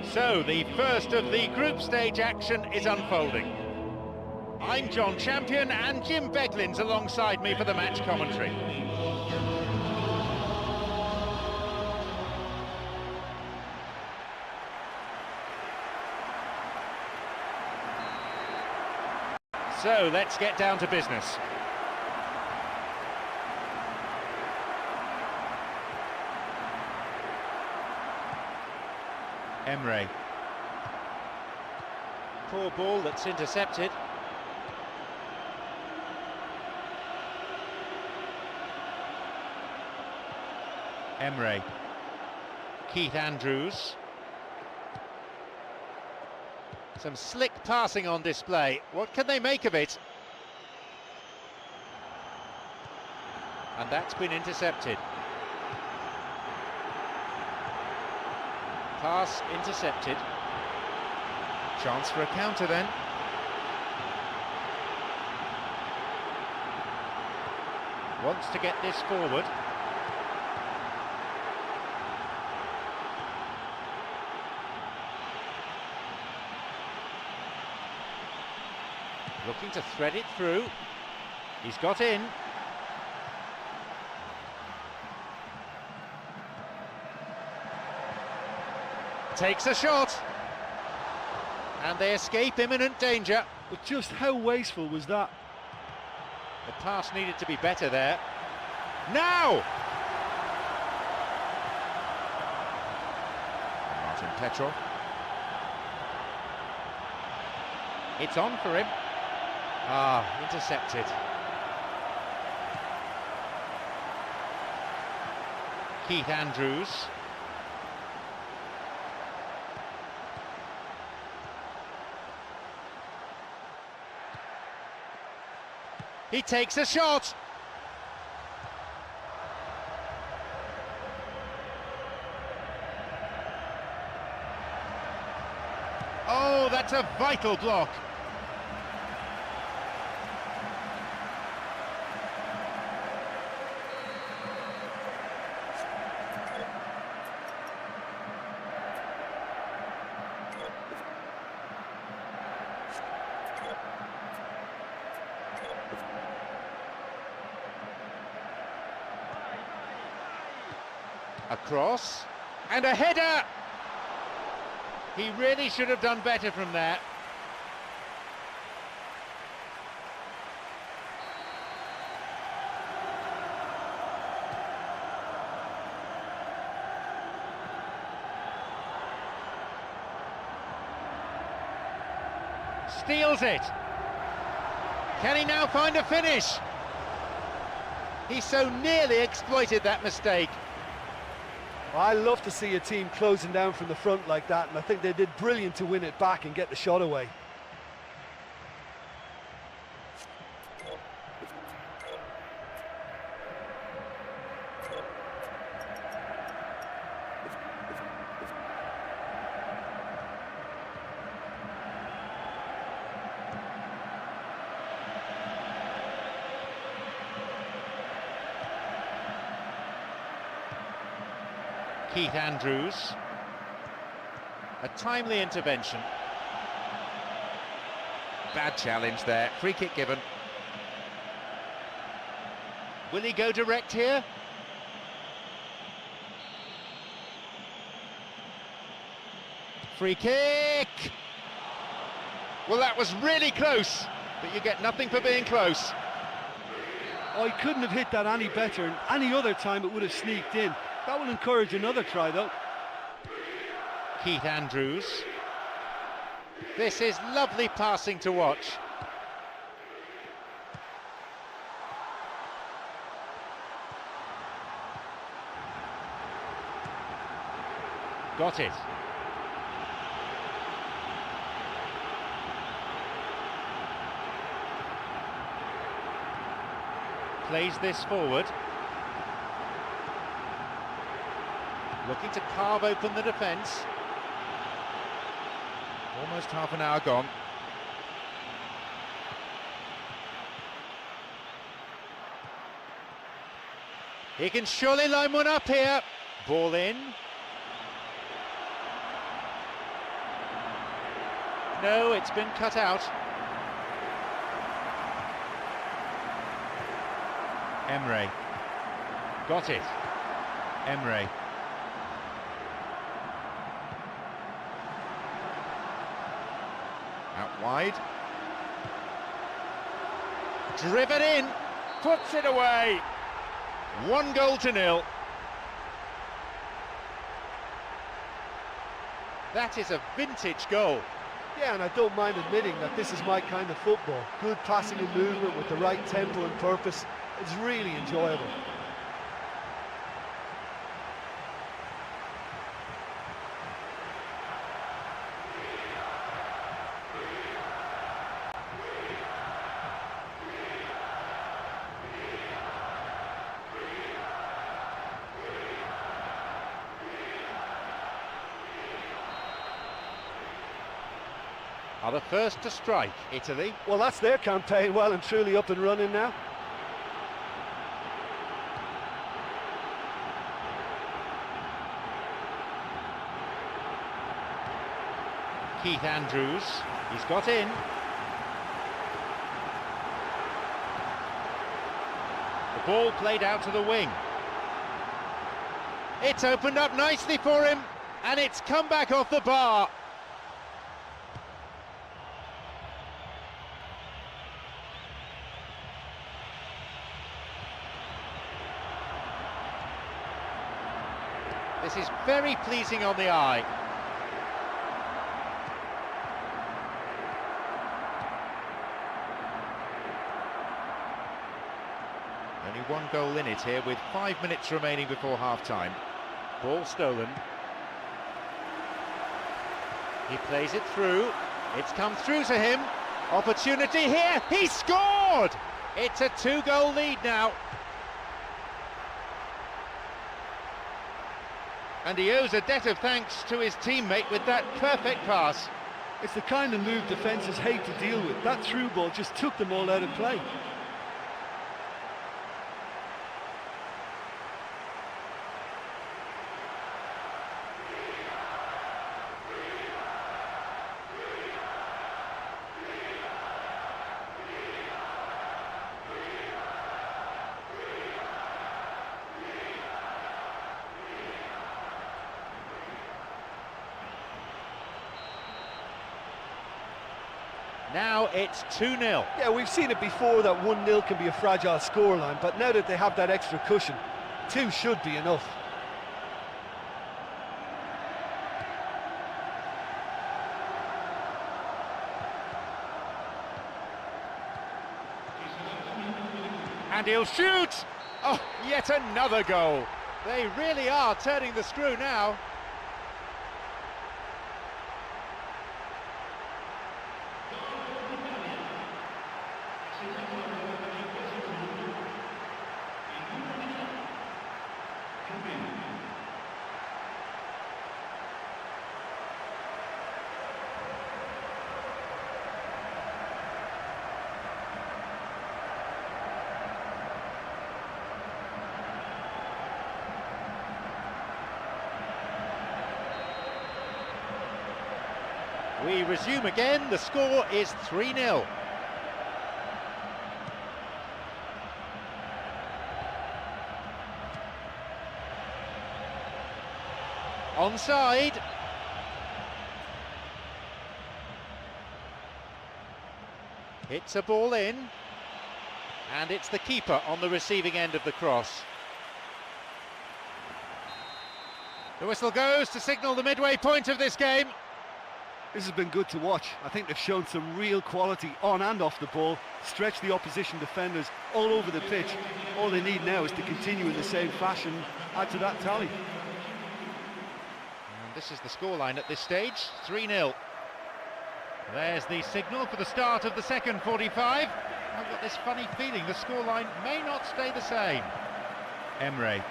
So, the first of the group stage action is unfolding. I'm John Champion and Jim Beglin's alongside me for the match commentary. So, let's get down to business. Emre. Poor ball that's intercepted. Emre. Keith Andrews. Some slick passing on display. What can they make of it? And that's been intercepted. Pass intercepted. Chance for a counter then. Wants to get this forward. Looking to thread it through. He's got in. Takes a shot. And they escape imminent danger. But just how wasteful was that? The pass needed to be better there. Now! Martin Petrov. It's on for him. Ah, intercepted. Keith Andrews. He takes a shot. Oh, that's a vital block. A cross, and a header! He really should have done better from there. Steals it. Can he now find a finish? He so nearly exploited that mistake. I love to see a team closing down from the front like that, and I think they did brilliant to win it back and get the shot away. Keith Andrews. A timely intervention. Bad challenge there. Free kick given. Will he go direct here? Free kick! Well, that was really close, but you get nothing for being close. Oh, he couldn't have hit that any better, and any other time it would have sneaked in. That will encourage another try, though. Keith Andrews. This is lovely passing to watch. Got it. plays this forward. Looking to carve open the defence. Almost half an hour gone. He can surely line one up here. Ball in. No, it's been cut out. Emre. Got it. Emre. Out wide. Driven in. Puts it away. 1-0. That is a vintage goal. Yeah, and I don't mind admitting that this is my kind of football. Good passing and movement with the right tempo and purpose. It's really enjoyable. Are the first to strike, Italy. Well, that's their campaign well and truly up and running now. Keith Andrews, he's got in. The ball played out to the wing. It's opened up nicely for him, and it's come back off the bar. This is very pleasing on the eye. Only one goal in it here with 5 minutes remaining before half-time. Ball stolen. He plays it through. It's come through to him. Opportunity here. He scored! It's a 2-goal lead now. And he owes a debt of thanks to his teammate with that perfect pass. It's the kind of move defences hate to deal with. That through ball just took them all out of play. Now it's 2-0. Yeah, we've seen it before that 1-0 can be a fragile scoreline, but now that they have that extra cushion, 2 should be enough. And he'll shoot! Oh, yet another goal. They really are turning the screw now. We resume again, the score is 3-0. Onside. Hits a ball in, and it's the keeper on the receiving end of the cross. The whistle goes to signal the midway point of this game. This has been good to watch. I think they've shown some real quality on and off the ball, stretched the opposition defenders all over the pitch. All they need now is to continue in the same fashion, add to that tally. And this is the scoreline at this stage, 3-0. There's the signal for the start of the second 45. I've got this funny feeling the scoreline may not stay the same. Emre.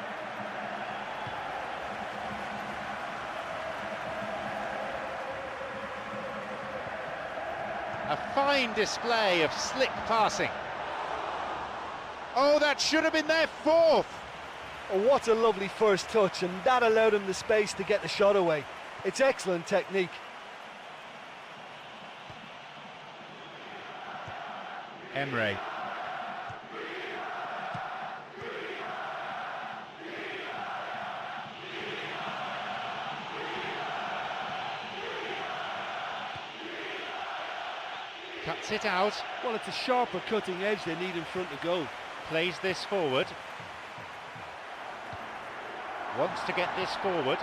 A fine display of slick passing. Oh, that should have been their fourth. Oh, what a lovely first touch, and that allowed him the space to get the shot away. It's excellent technique. Emre. Cuts it out. Well, it's a sharper cutting edge they need in front of goal. Plays this forward. Wants to get this forward.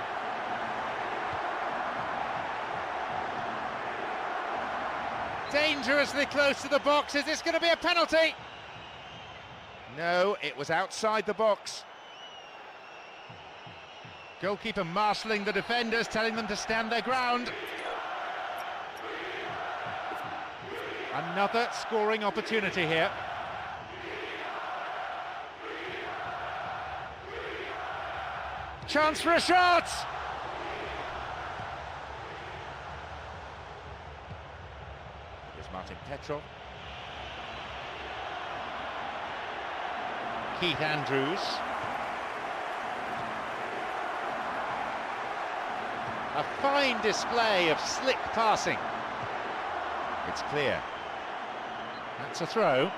Dangerously close to the box. Is this going to be a penalty? No, it was outside the box. Goalkeeper marshalling the defenders, telling them to stand their ground. Another scoring opportunity here. Chance for a shot! Here's Martin Petrov. Keith Andrews. A fine display of slick passing. It's clear. That's a throw.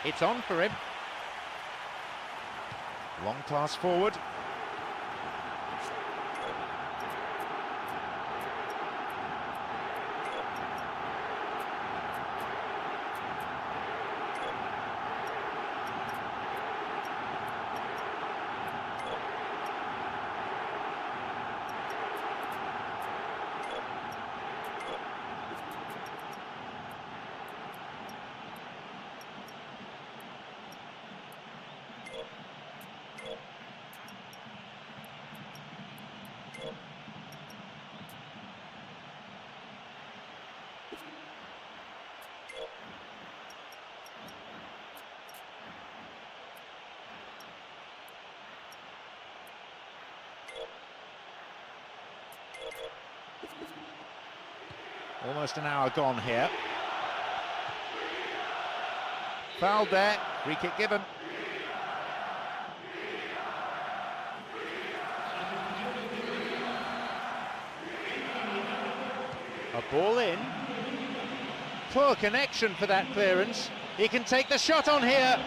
It's on for him. Long pass forward. Almost an hour gone here. Fouled there, free kick given. A ball in. Poor connection for that clearance. He can take the shot on here.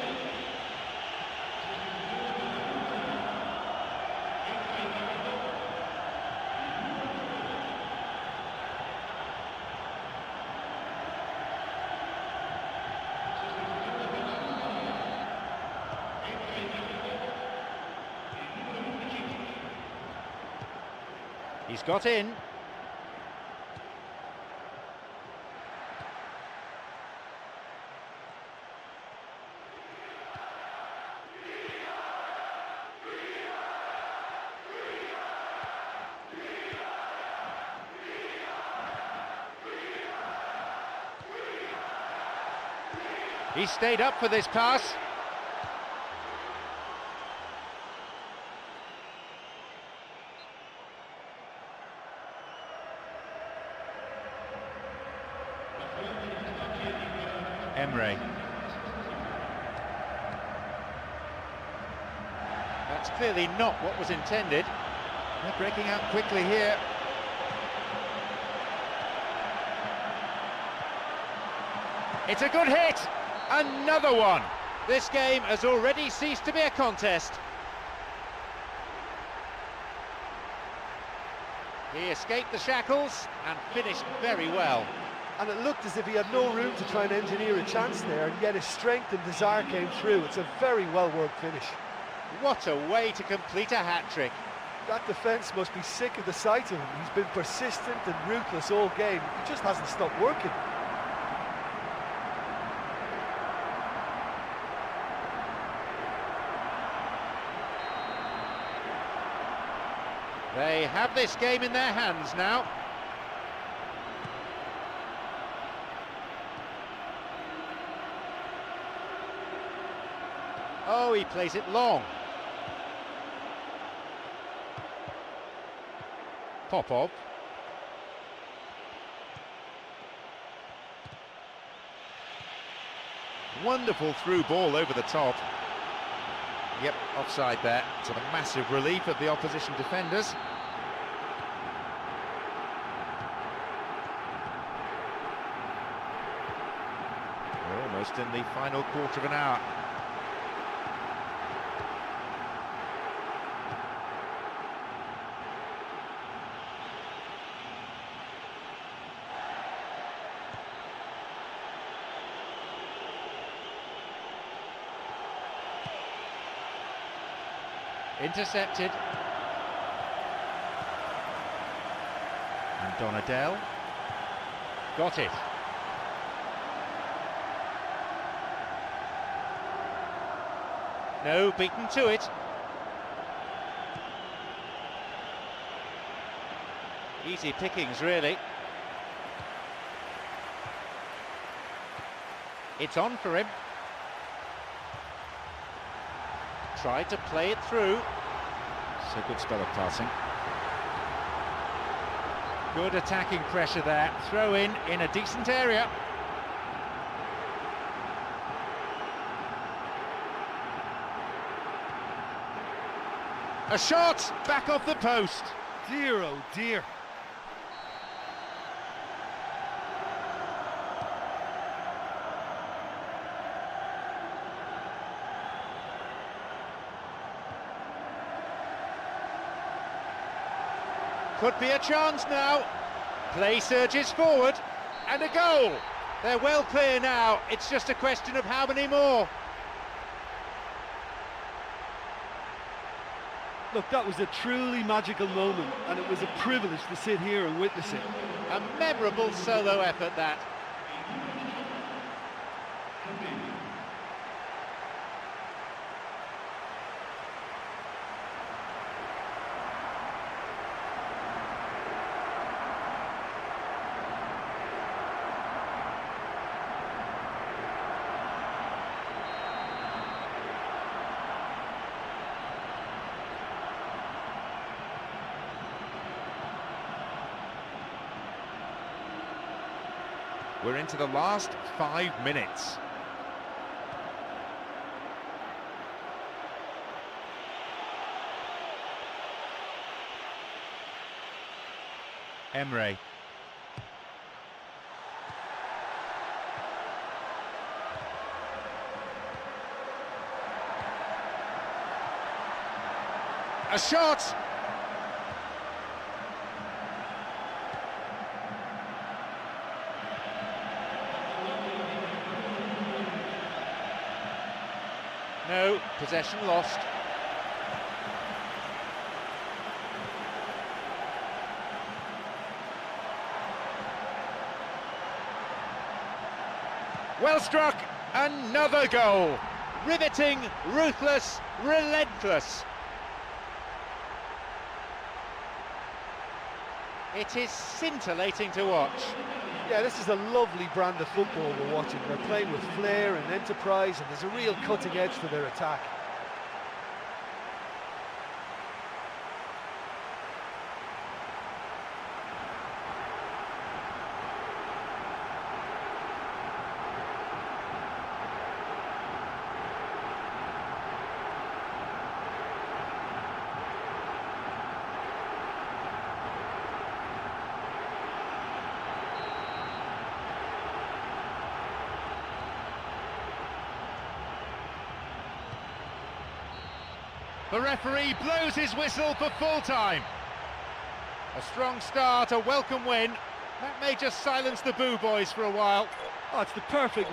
He's got in. He stayed up for this pass. Emre. That's clearly not what was intended. They're breaking out quickly here. It's a good hit! Another one! This game has already ceased to be a contest. He escaped the shackles and finished very well. And it looked as if he had no room to try and engineer a chance there, and yet his strength and desire came through. It's a very well-worked finish. What a way to complete a hat-trick. That defence must be sick of the sight of him. He's been persistent and ruthless all game. He just hasn't stopped working. They have this game in their hands now. Oh, he plays it long. Popov. Wonderful through ball over the top. Yep, offside there, to the massive relief of the opposition defenders. We're almost in the final quarter of an hour. Intercepted. And Donadell. Got it. No, beaten to it. Easy pickings, really. It's on for him. Tried to play it through. So good spell of passing. Good attacking pressure there. Throw in a decent area. A shot! Back off the post. Dear, oh dear. Could be a chance now. Play surges forward, and a goal. They're well clear now. It's just a question of how many more. Look, that was a truly magical moment, and it was a privilege to sit here and witness it. A memorable solo effort, that. We're into the last 5 minutes. Emre. A shot! No, possession lost. Well struck, another goal. Riveting, ruthless, relentless. It is scintillating to watch. Yeah, this is a lovely brand of football we're watching. They're playing with flair and enterprise, and there's a real cutting edge to their attack. The referee blows his whistle for full time. A strong start, a welcome win. That may just silence the boo boys for a while. Oh, it's the perfect...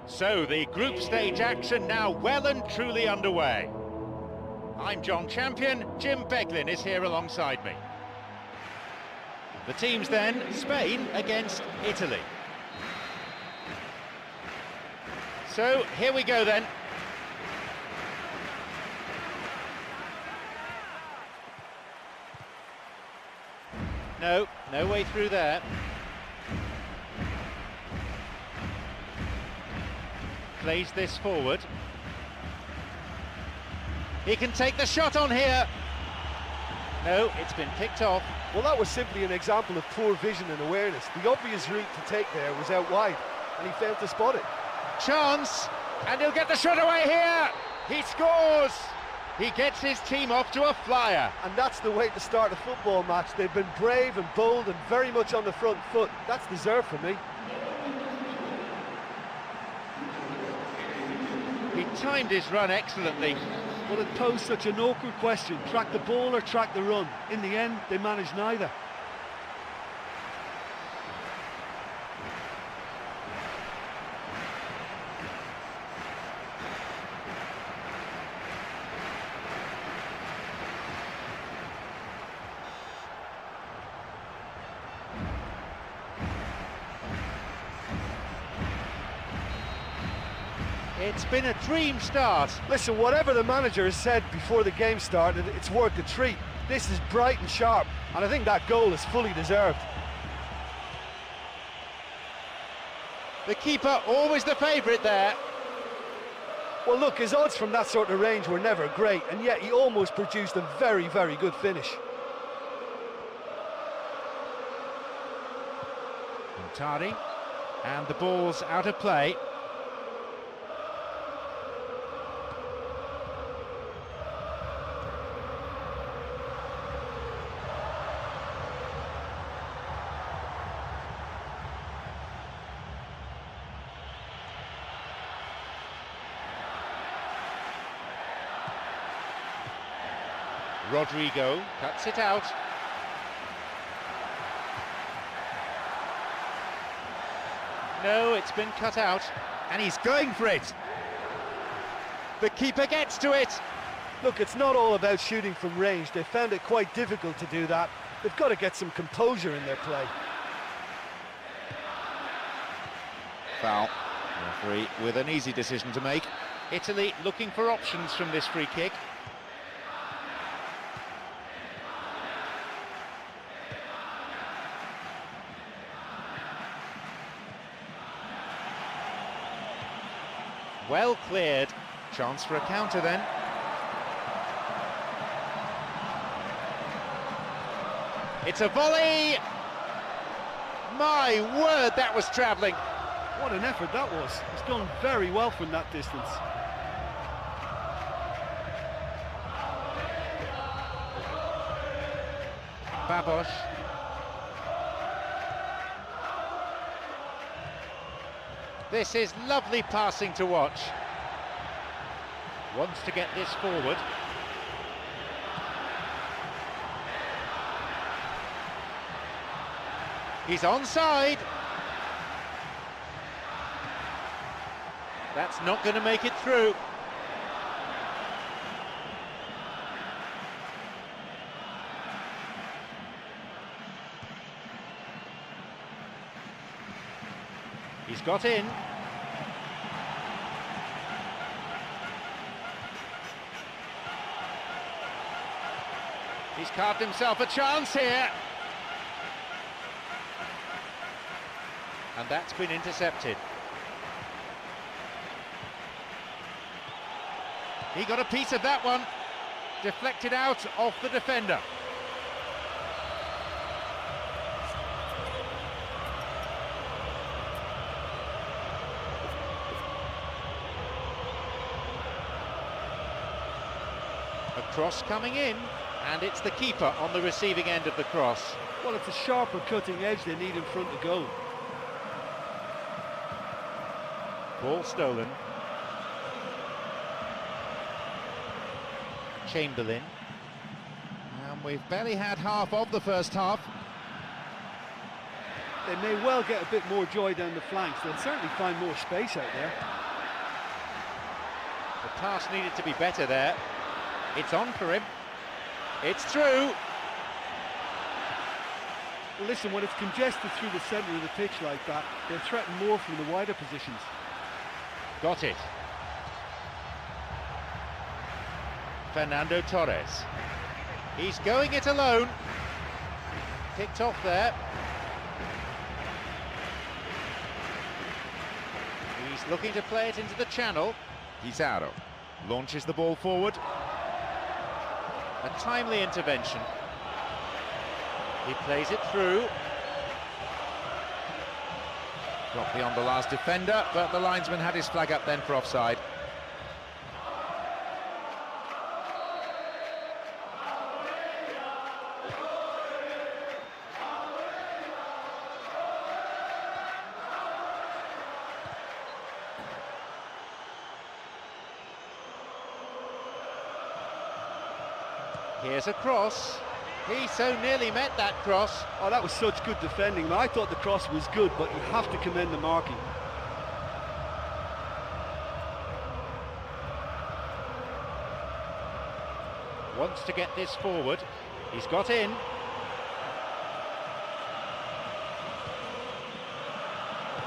So the group stage action now well and truly underway. I'm John Champion, Jim Beglin is here alongside me. The teams then, Spain against Italy. So here we go then. No way through there. Plays this forward. He can take the shot on here. No, it's been picked off. Well, that was simply an example of poor vision and awareness. The obvious route to take there was out wide, and he failed to spot it. Chance, and he'll get the shot away here. He scores. He gets his team off to a flyer. And that's the way to start a football match. They've been brave and bold and very much on the front foot. That's deserved for me. He timed his run excellently. Well, it posed such an awkward question, track the ball or track the run. In the end, they managed neither. It's been a dream start. Listen, whatever the manager has said before the game started, it's worth a treat. This is bright and sharp, and I think that goal is fully deserved. The keeper always the favourite there. Well, look, his odds from that sort of range were never great, and yet he almost produced a very, very good finish. Montari, and the ball's out of play. Rodrigo cuts it out. No, it's been cut out, and he's going for it. The keeper gets to it. Look, it's not all about shooting from range. They found it quite difficult to do that. They've got to get some composure in their play. Foul. Referee with an easy decision to make. Italy looking for options from this free kick. Well cleared. Chance for a counter then. It's a volley! My word, that was travelling. What an effort that was. It's done very well from that distance. Babos. This is lovely passing to watch. Wants to get this forward. He's onside. That's not going to make it through. He's got in. He's carved himself a chance here. And that's been intercepted. He got a piece of that one. Deflected out off the defender. Cross coming in, and it's the keeper on the receiving end of the cross. Well, it's a sharper cutting edge they need in front of goal. Ball stolen. Chamberlain. And we've barely had half of the first half. They may well get a bit more joy down the flanks. They'll certainly find more space out there. The pass needed to be better there. It's on for him. It's through. Well, listen, when it's congested through the centre of the pitch like that, they'll threaten more from the wider positions. Got it. Fernando Torres. He's going it alone. Picked off there. He's looking to play it into the channel. Pizarro launches the ball forward. A timely intervention. He plays it through. Got beyond the last defender, but the linesman had his flag up then for offside. Here's a cross. He so nearly met that cross. Oh, that was such good defending. I thought the cross was good, but you have to commend the marking. Wants to get this forward. He's got in.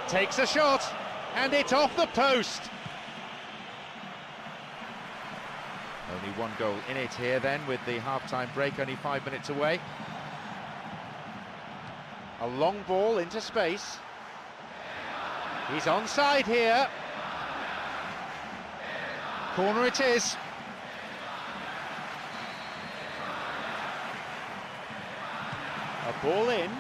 Takes a shot, and it's off the post. Only one goal in it here then, with the half-time break only 5 minutes away. A long ball into space. He's onside here. Corner it is. A ball in.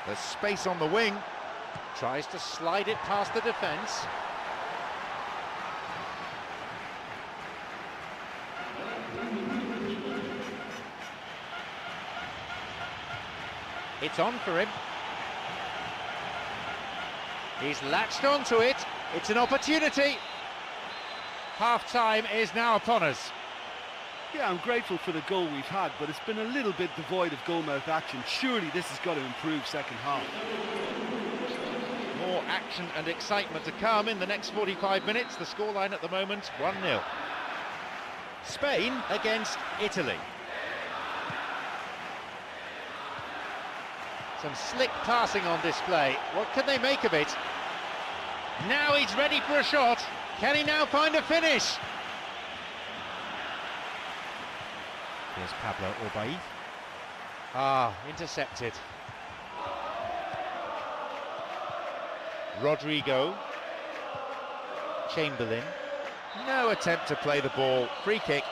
There's space on the wing. Tries to slide it past the defence. It's on for him. He's latched onto it. It's an opportunity. Half-time is now upon us. Yeah, I'm grateful for the goal we've had, but it's been a little bit devoid of goal-mouth action. Surely this has got to improve second half. More action and excitement to come in the next 45 minutes. The scoreline at the moment, 1-0. Spain against Italy. Some slick passing on display. What can they make of it? Now he's ready for a shot. Can he now find a finish? Here's Pablo Orbaiz. Ah, intercepted. Rodrigo. Chamberlain. No attempt to play the ball. Free kick.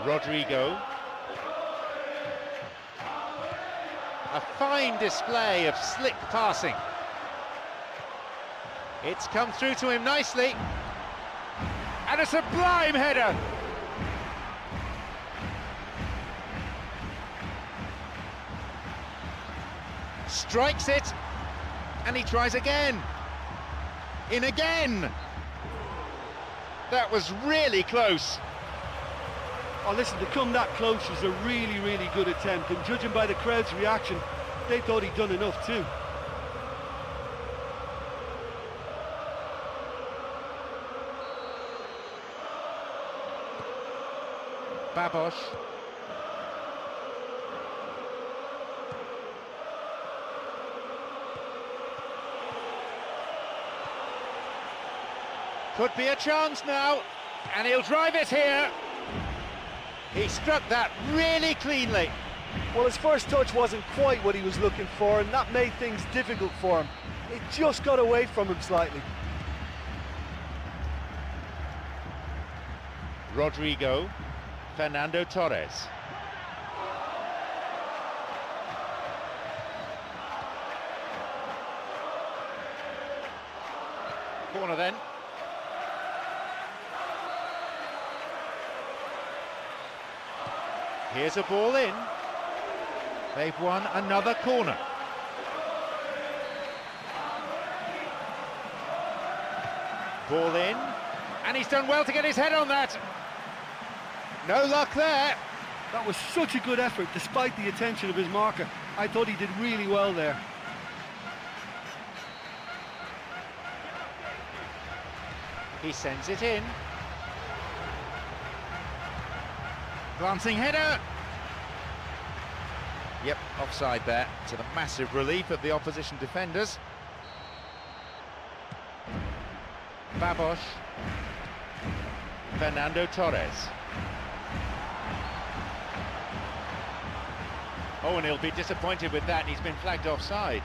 Rodrigo. A fine display of slick passing. It's come through to him nicely. And a sublime header. Strikes it. And he tries again. In again. That was really close. Oh, listen, to come that close was a really, really good attempt, and judging by the crowd's reaction, they thought he'd done enough too. Babos. Could be a chance now, and he'll drive it here. He struck that really cleanly. Well, his first touch wasn't quite what he was looking for, and that made things difficult for him. It just got away from him slightly. Rodrigo. Fernando Torres. Corner then. Here's a ball in. They've won another corner. Ball in, and he's done well to get his head on that. No luck there. That was such a good effort, despite the attention of his marker. I thought he did really well there. He sends it in. Glancing header. Yep, offside there, to the massive relief of the opposition defenders. Babos. Fernando Torres. Oh, and he'll be disappointed with that. He's been flagged offside.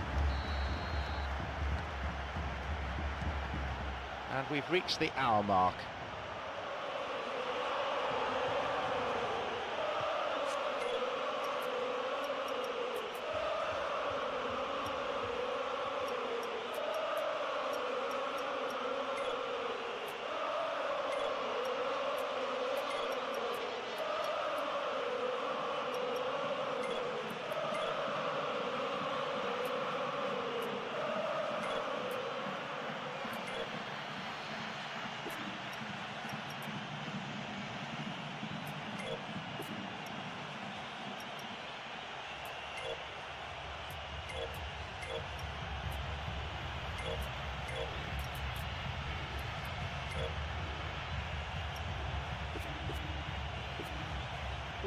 And we've reached the hour mark.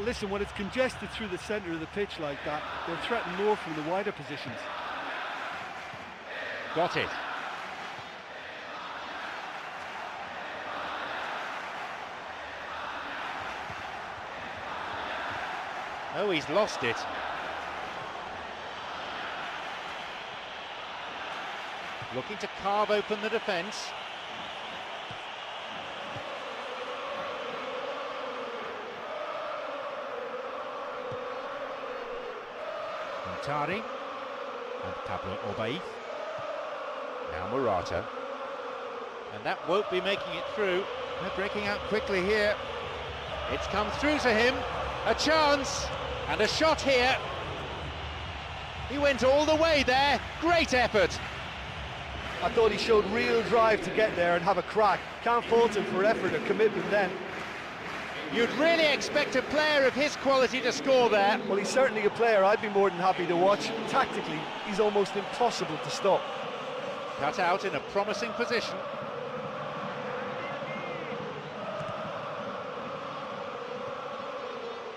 Well, listen, when it's congested through the centre of the pitch like that, they'll threaten more from the wider positions. Got it. Oh, he's lost it. Looking to carve open the defence. Tari and Pablo Obaid. Now Morata. And that won't be making it through. They're breaking out quickly here. It's come through to him. A chance and a shot here. He went all the way there. Great effort. I thought he showed real drive to get there and have a crack. Can't fault him for effort or commitment then. You'd really expect a player of his quality to score there. Well, he's certainly a player I'd be more than happy to watch. Tactically, he's almost impossible to stop. Cut out in a promising position.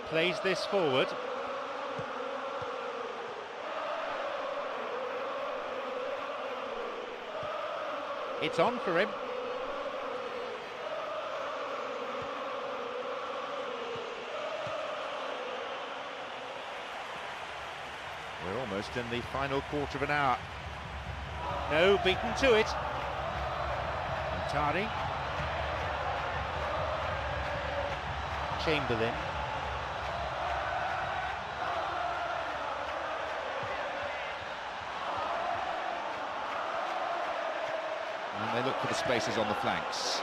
Plays this forward. It's on for him. We're almost in the final quarter of an hour. No, beaten to it. Tari. Chamberlain. And they look for the spaces on the flanks.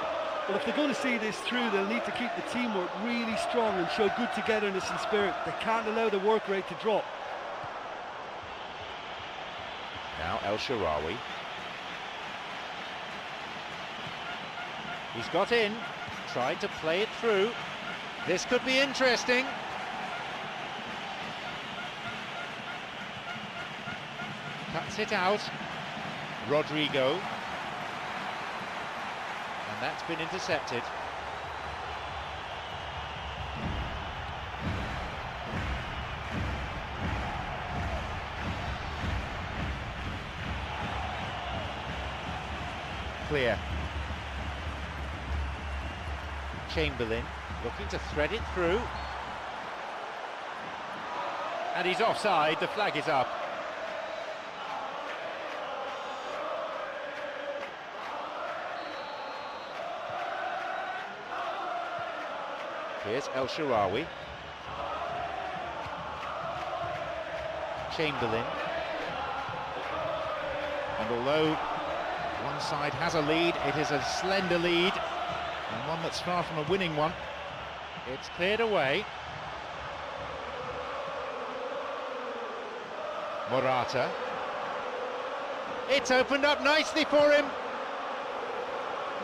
Well, if they're going to see this through, they'll need to keep the teamwork really strong and show good togetherness and spirit. They can't allow the work rate to drop. Now El Shaarawy. He's got in, tried to play it through. This could be interesting. Cuts it out. Rodrigo. And that's been intercepted. Clear. Chamberlain looking to thread it through. And he's offside, the flag is up. Here's El Shaarawy. Chamberlain. And although One side has a lead, it is a slender lead, and one that's far from a winning one. It's cleared away. Morata. It's opened up nicely for him.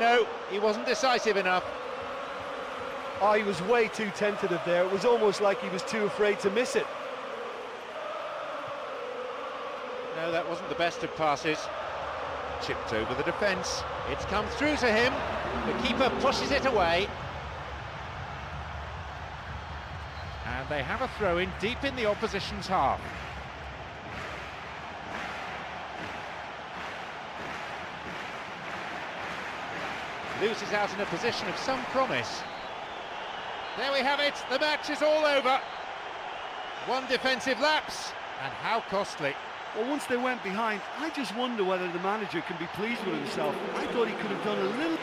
No, he wasn't decisive enough. Oh, he was way too tentative there. It was almost like he was too afraid to miss it. No, that wasn't the best of passes. Chipped over the defence. It's come through to him. The keeper pushes it away. And they have a throw-in deep in the opposition's half. Loses out in a position of some promise. There we have it, the match is all over. One defensive lapse, and how costly. Well, once they went behind, I just wonder whether the manager can be pleased with himself. I thought he could have done a little...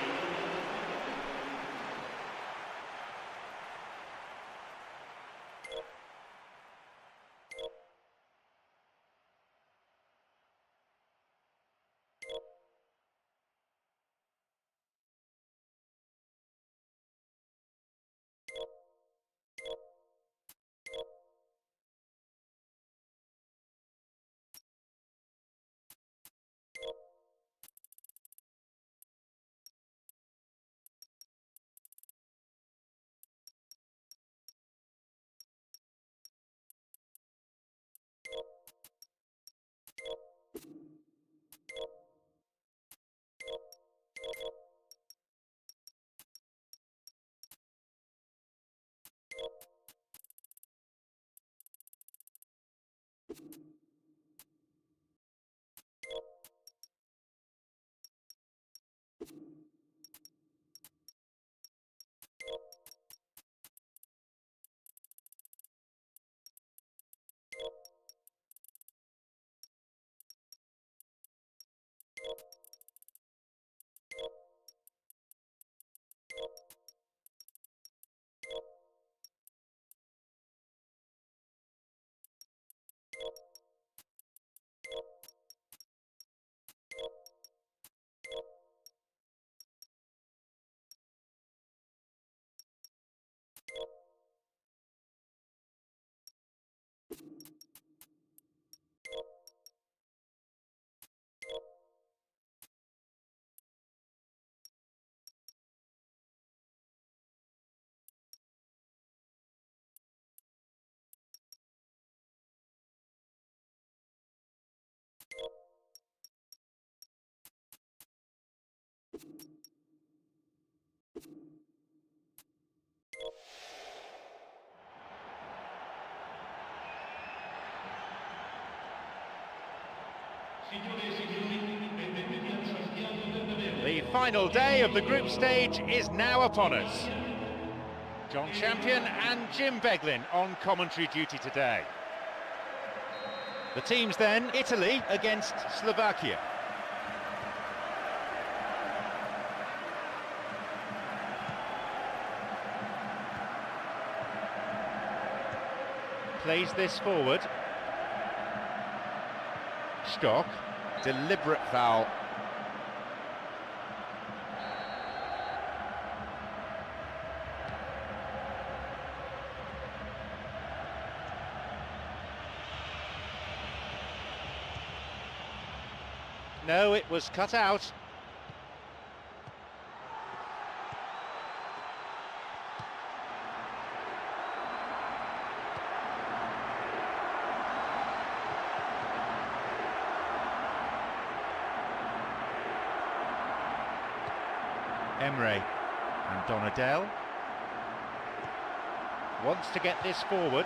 The final day of the group stage is now upon us. John Champion and Jim Beglin on commentary duty today. The teams then, Italy against Slovakia. Plays this forward. Stock, deliberate foul. No, it was cut out. Emre and Donadell wants to get this forward.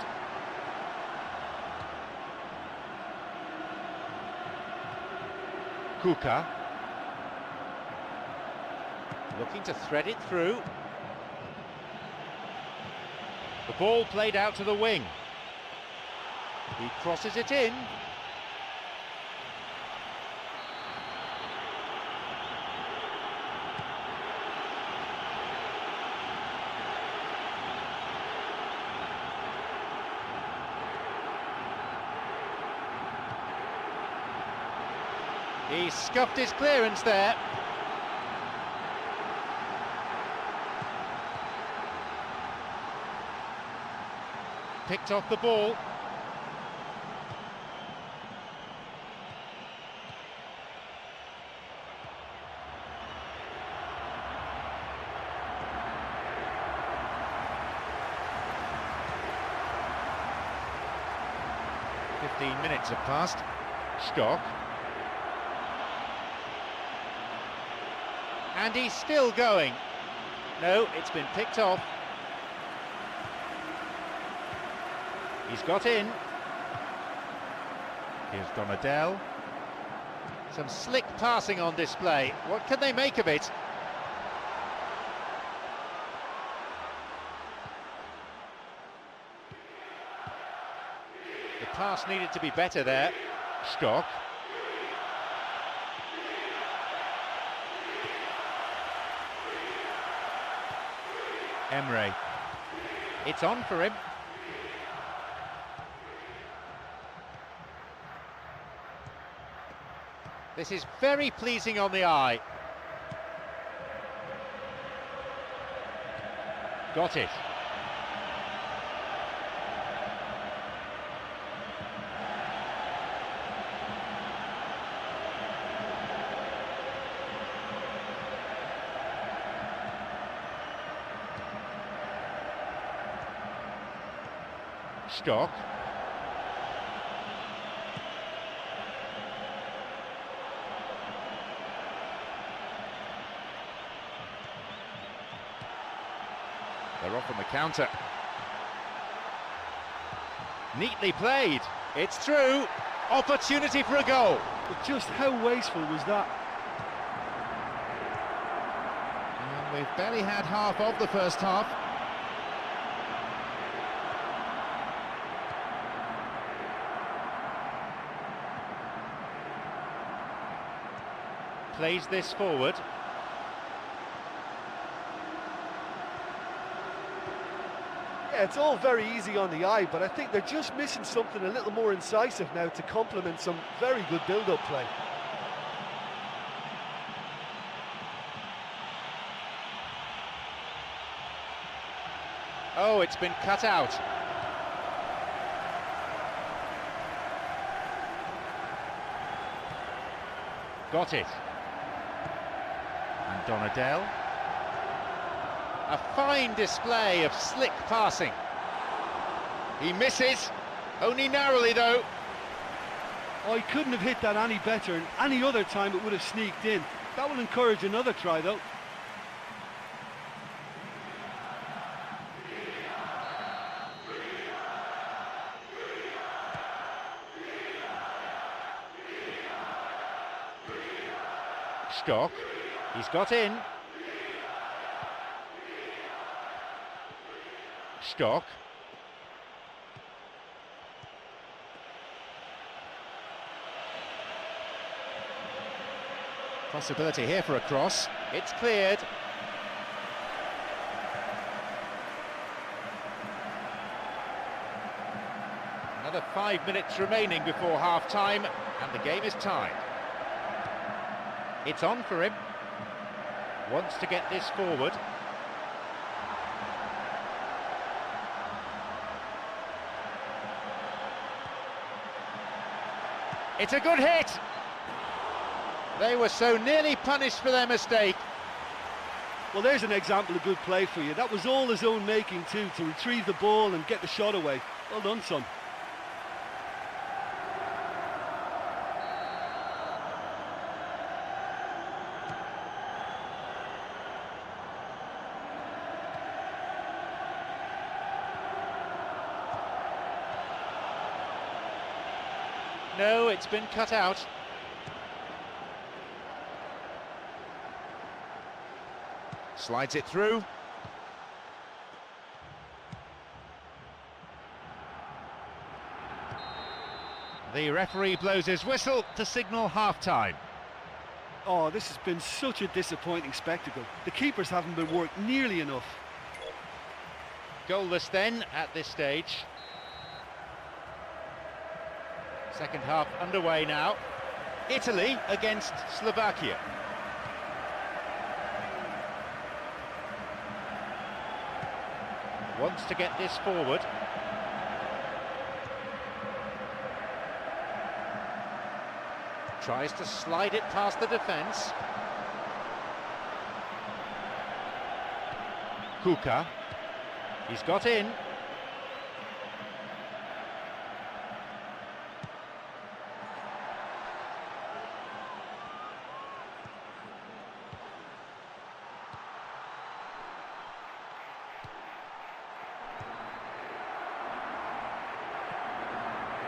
Kuka looking to thread it through. The ball played out to the wing. He crosses it in. He scuffed his clearance there. Picked off the ball. Minutes have passed. Stock. And he's still going. No, it's been picked off. He's got in. Here's Donadell. Some slick passing on display. What can they make of it? The pass needed to be better there. Stock. Emre. It's on for him. This is very pleasing on the eye. Got it. Stock. They're off on the counter. Neatly played. It's through. Opportunity for a goal. But just how wasteful was that? And we've barely had half of the first half. Plays this forward. Yeah, it's all very easy on the eye, but I think they're just missing something a little more incisive now to complement some very good build-up play. Oh, it's been cut out. Got it. And Donadell. A fine display of slick passing. He misses, only narrowly though. Oh, he couldn't have hit that any better, and any other time it would have sneaked in. That will encourage another try though. Stock. He's got in. Stock. Possibility here for a cross. It's cleared. Another 5 minutes remaining before half-time, and the game is tied. It's on for him. Wants to get this forward. It's a good hit! They were so nearly punished for their mistake. Well, there's an example of good play for you. That was all his own making too, to retrieve the ball and get the shot away. Well done, son. No, it's been cut out. Slides it through. The referee blows his whistle to signal half-time. Oh, this has been such a disappointing spectacle. The keepers haven't been worked nearly enough. Goalless then at this stage. Second half underway now. Italy against Slovakia. Wants to get this forward. Tries to slide it past the defence. Kuka. He's got in.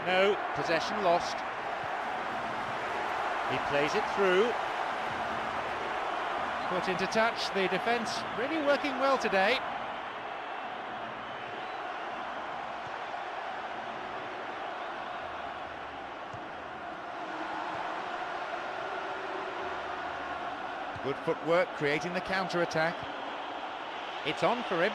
No, possession lost. He plays it through. Put into touch, the defence really working well today. Good footwork, creating the counter-attack. It's on for him.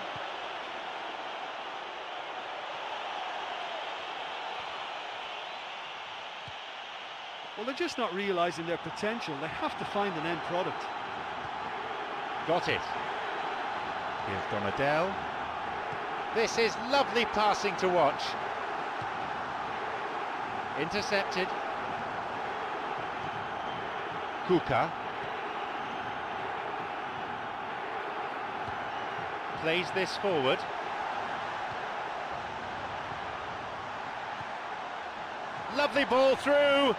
Well, they're just not realising their potential. They have to find an end product. Got it. Here's Donadell. This is lovely passing to watch. Intercepted. Kuka. Plays this forward. Lovely ball through.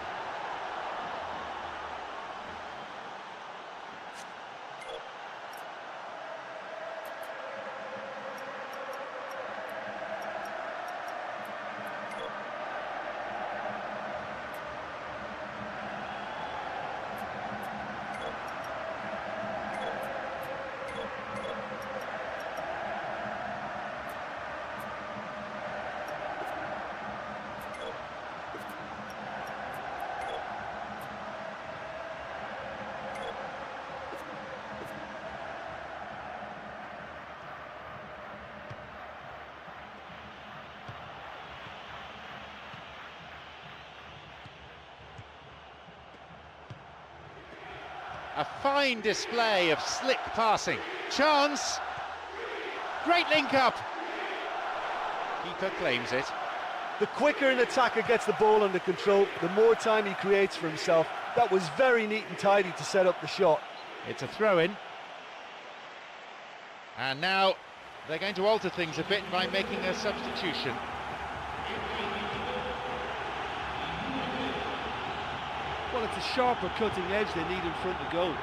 A fine display of slick passing. Chance. Great link-up. Keeper claims it. The quicker an attacker gets the ball under control, the more time he creates for himself. That was very neat and tidy to set up the shot. It's a throw-in. And now they're going to alter things a bit by making a substitution. Well, it's a sharper cutting edge they need in front of goal.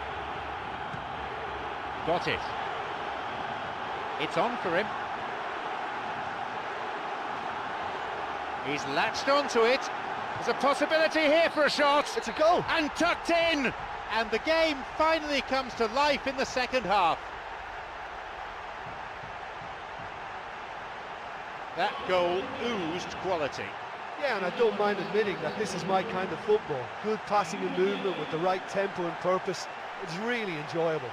Got it. It's on for him. He's latched onto it. There's a possibility here for a shot. It's a goal. And tucked in. And the game finally comes to life in the second half. That goal oozed quality. Yeah, and I don't mind admitting that this is my kind of football. Good passing and movement with the right tempo and purpose. It's really enjoyable.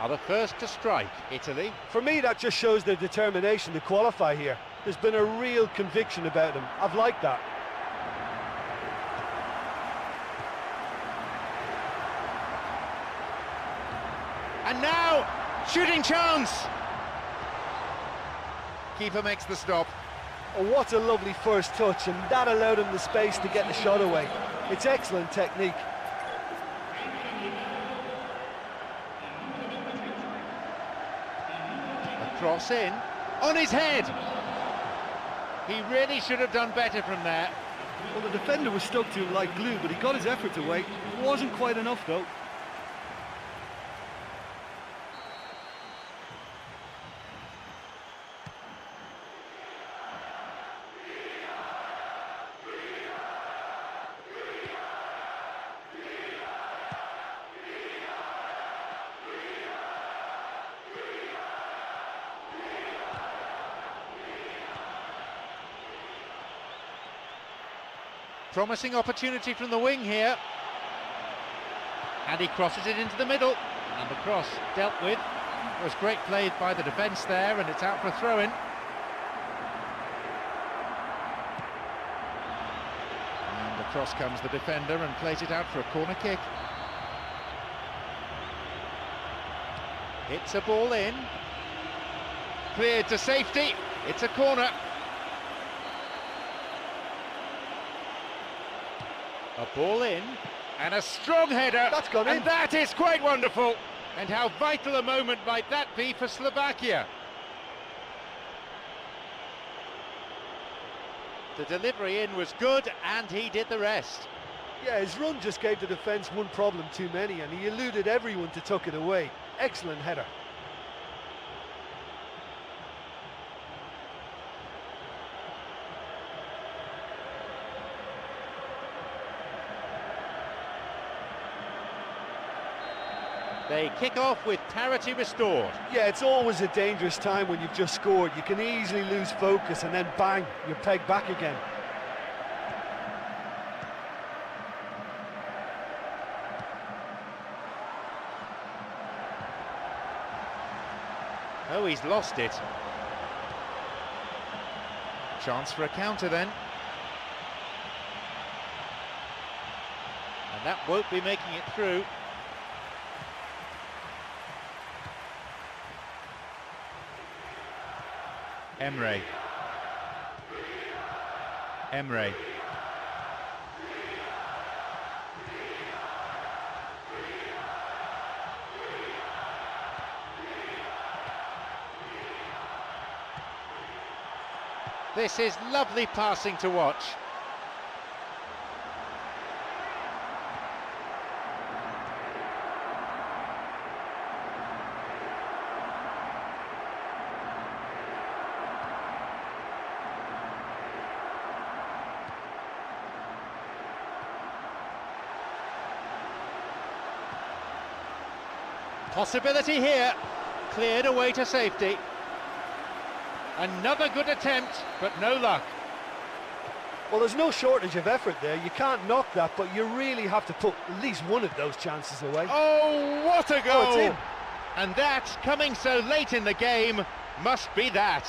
Are the first to strike, Italy. For me, that just shows their determination to qualify here. There's been a real conviction about them. I've liked that. And now, shooting chance. Keeper makes the stop. Oh, what a lovely first touch, and that allowed him the space to get the shot away. It's excellent technique. A cross in, on his head. He really should have done better from there. Well, the defender was stuck to him like glue, but he got his effort away. It wasn't quite enough, though. Promising opportunity from the wing here. And he crosses it into the middle. And the cross dealt with. It was great play by the defence there, and it's out for a throw-in. And across comes the defender and plays it out for a corner kick. It's a ball in. Cleared to safety. It's a corner. A ball in. And a strong header. That's gone in. And that is quite wonderful. And how vital a moment might that be for Slovakia. The delivery in was good, and he did the rest. Yeah, his run just gave the defence one problem too many, and he eluded everyone to tuck it away. Excellent header. They kick off with parity restored. Yeah, it's always a dangerous time when you've just scored. You can easily lose focus and then bang, you're pegged back again. Oh, he's lost it. Chance for a counter then. And that won't be making it through. Emre. This is lovely passing to watch. Possibility here, cleared away to safety. Another good attempt, but no luck. Well, there's no shortage of effort there. You can't knock that, but you really have to put at least one of those chances away. Oh, what a goal! Oh, it's in. And that, coming so late in the game, must be that.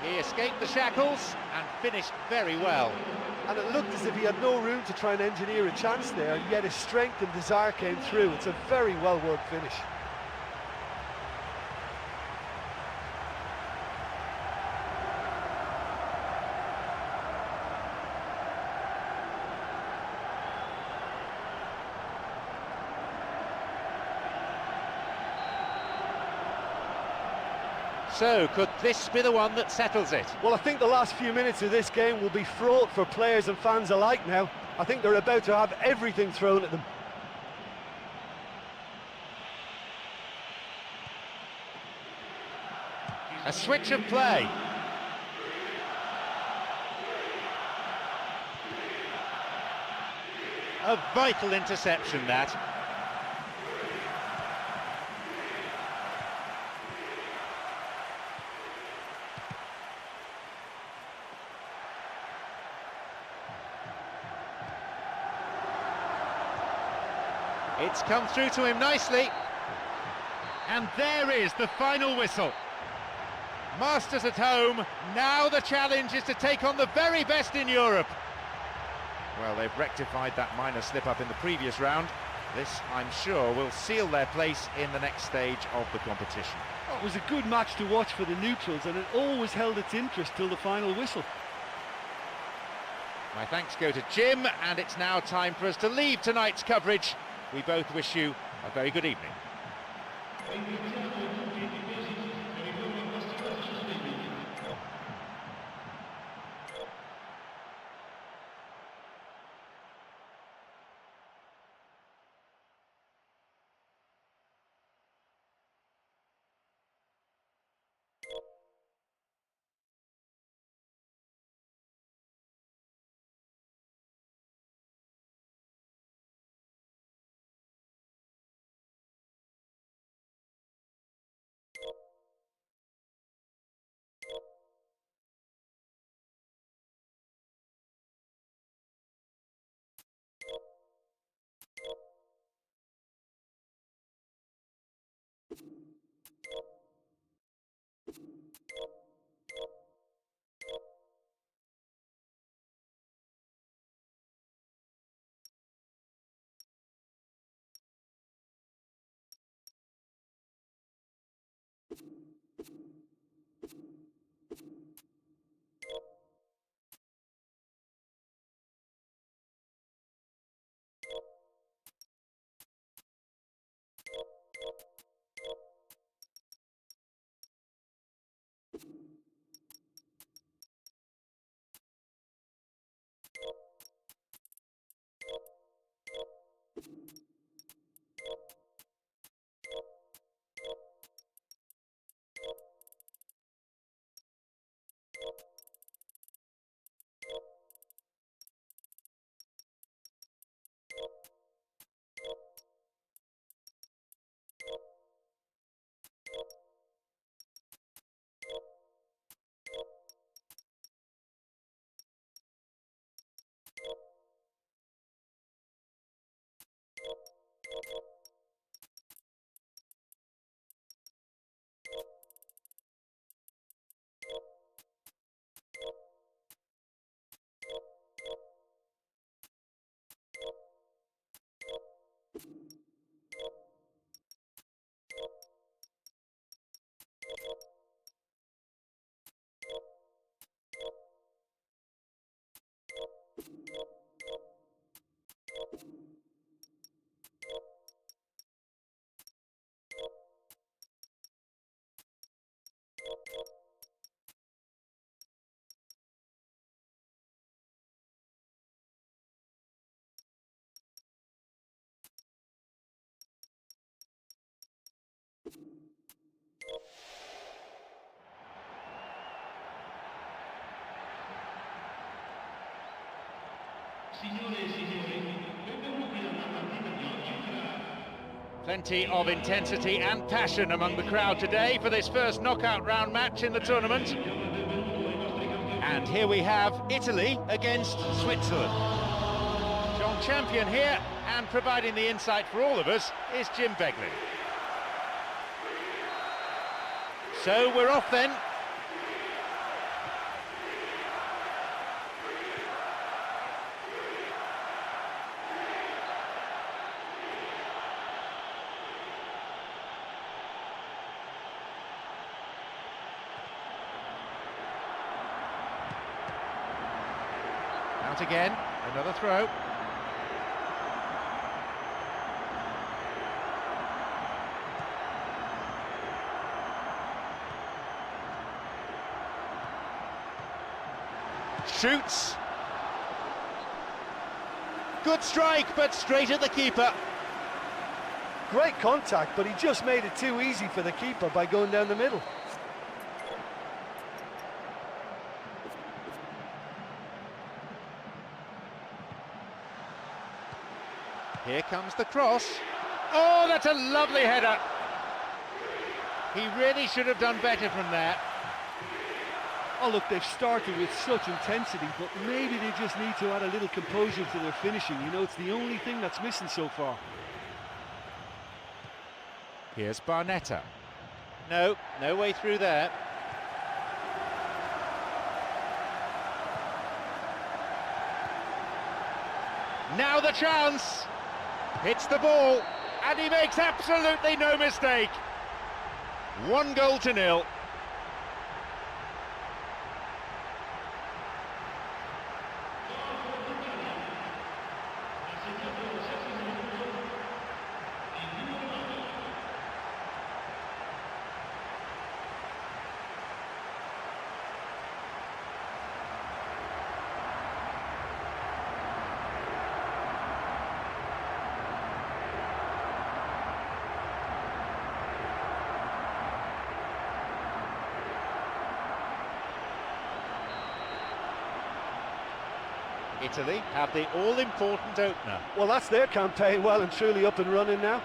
He escaped the shackles and finished very well. And it looked as if he had no room to try and engineer a chance there, and yet his strength and desire came through. It's a very well-worked finish. So, could this be the one that settles it? Well, I think the last few minutes of this game will be fraught for players and fans alike now. I think they're about to have everything thrown at them. A switch of play. A vital interception, that. It's come through to him nicely. And there is the final whistle. Masters at home, now the challenge is to take on the very best in Europe. Well, they've rectified that minor slip-up in the previous round. This, I'm sure, will seal their place in the next stage of the competition. It was a good match to watch for the neutrals, and it always held its interest till the final whistle. My thanks go to Jim, and it's now time for us to leave tonight's coverage. We both wish you a very good evening. Plenty of intensity and passion among the crowd today for this first knockout round match in the tournament. And here we have Italy against Switzerland. John Champion here, and providing the insight for all of us is Jim Beglin. So we're off then. Out again, another throw. Shoots. Good strike, but straight at the keeper. Great contact, but he just made it too easy for the keeper by going down the middle. Here comes the cross. Oh, that's a lovely header. He really should have done better from there. Oh look, they've started with such intensity, but maybe they just need to add a little composure to their finishing. You know, it's the only thing that's missing so far. Here's Barnetta. No way through there. Now the chance. Hits the ball, and he makes absolutely no mistake. 1-0. Italy have the all-important opener. Well, that's their campaign well and truly up and running now.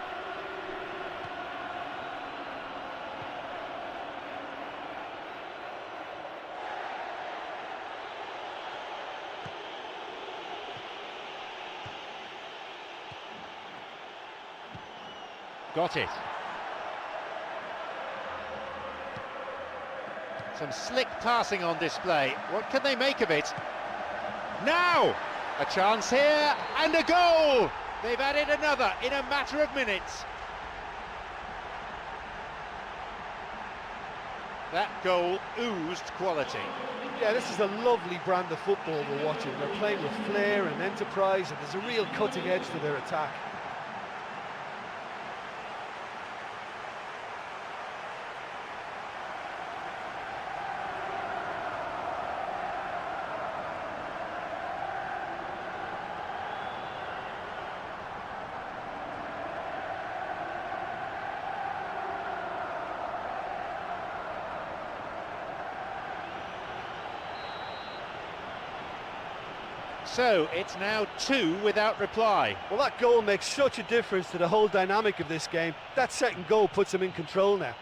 Got it. Some slick passing on display. What can they make of it? Now, a chance here, and a goal! They've added another in a matter of minutes. That goal oozed quality. Yeah, this is a lovely brand of football we're watching. They're playing with flair and enterprise, and there's a real cutting edge to their attack. So it's now 2 without reply. Well, that goal makes such a difference to the whole dynamic of this game. That second goal puts them in control now.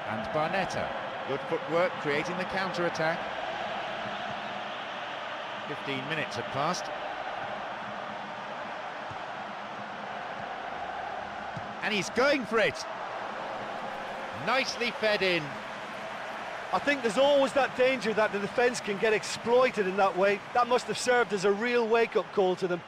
And Barnetta, good footwork, creating the counter-attack. 15 minutes have passed. And he's going for it. Nicely fed in. I think there's always that danger that the defence can get exploited in that way. That must have served as a real wake-up call to them.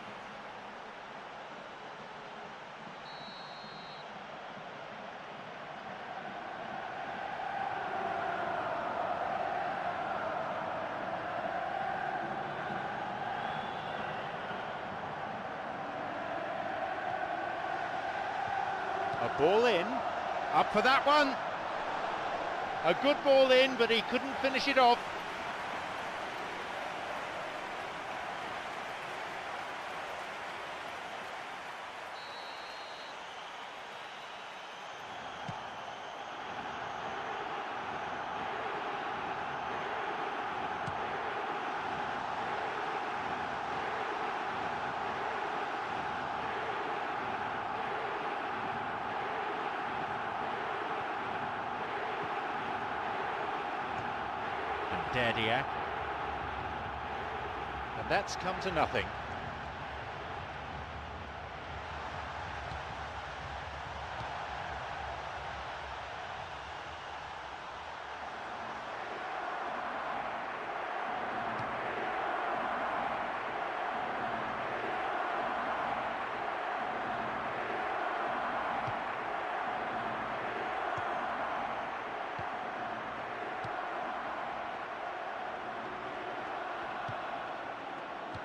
A ball in, up for that one. A good ball in, but he couldn't finish it off. Derdiak. And that's come to nothing.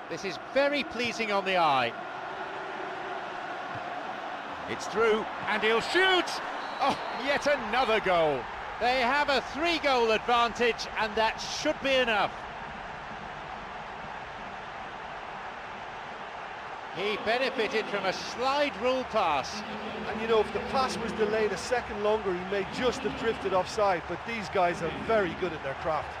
This is very pleasing on the eye. It's through, and he'll shoot! Oh, yet another goal. They have a 3-goal advantage, and that should be enough. He benefited from a slide rule pass. And you know, if the pass was delayed a second longer, he may just have drifted offside, but these guys are very good at their craft.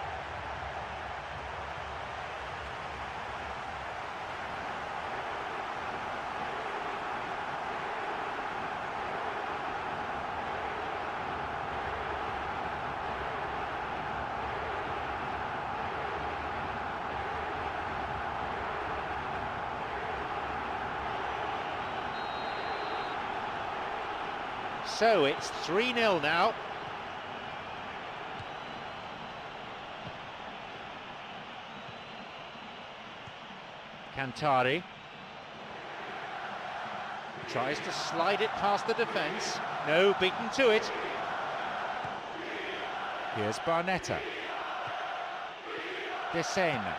So it's 3-0 now. Kantari tries to slide it past the defence. No, beaten to it. Here's Barnetta. Desena.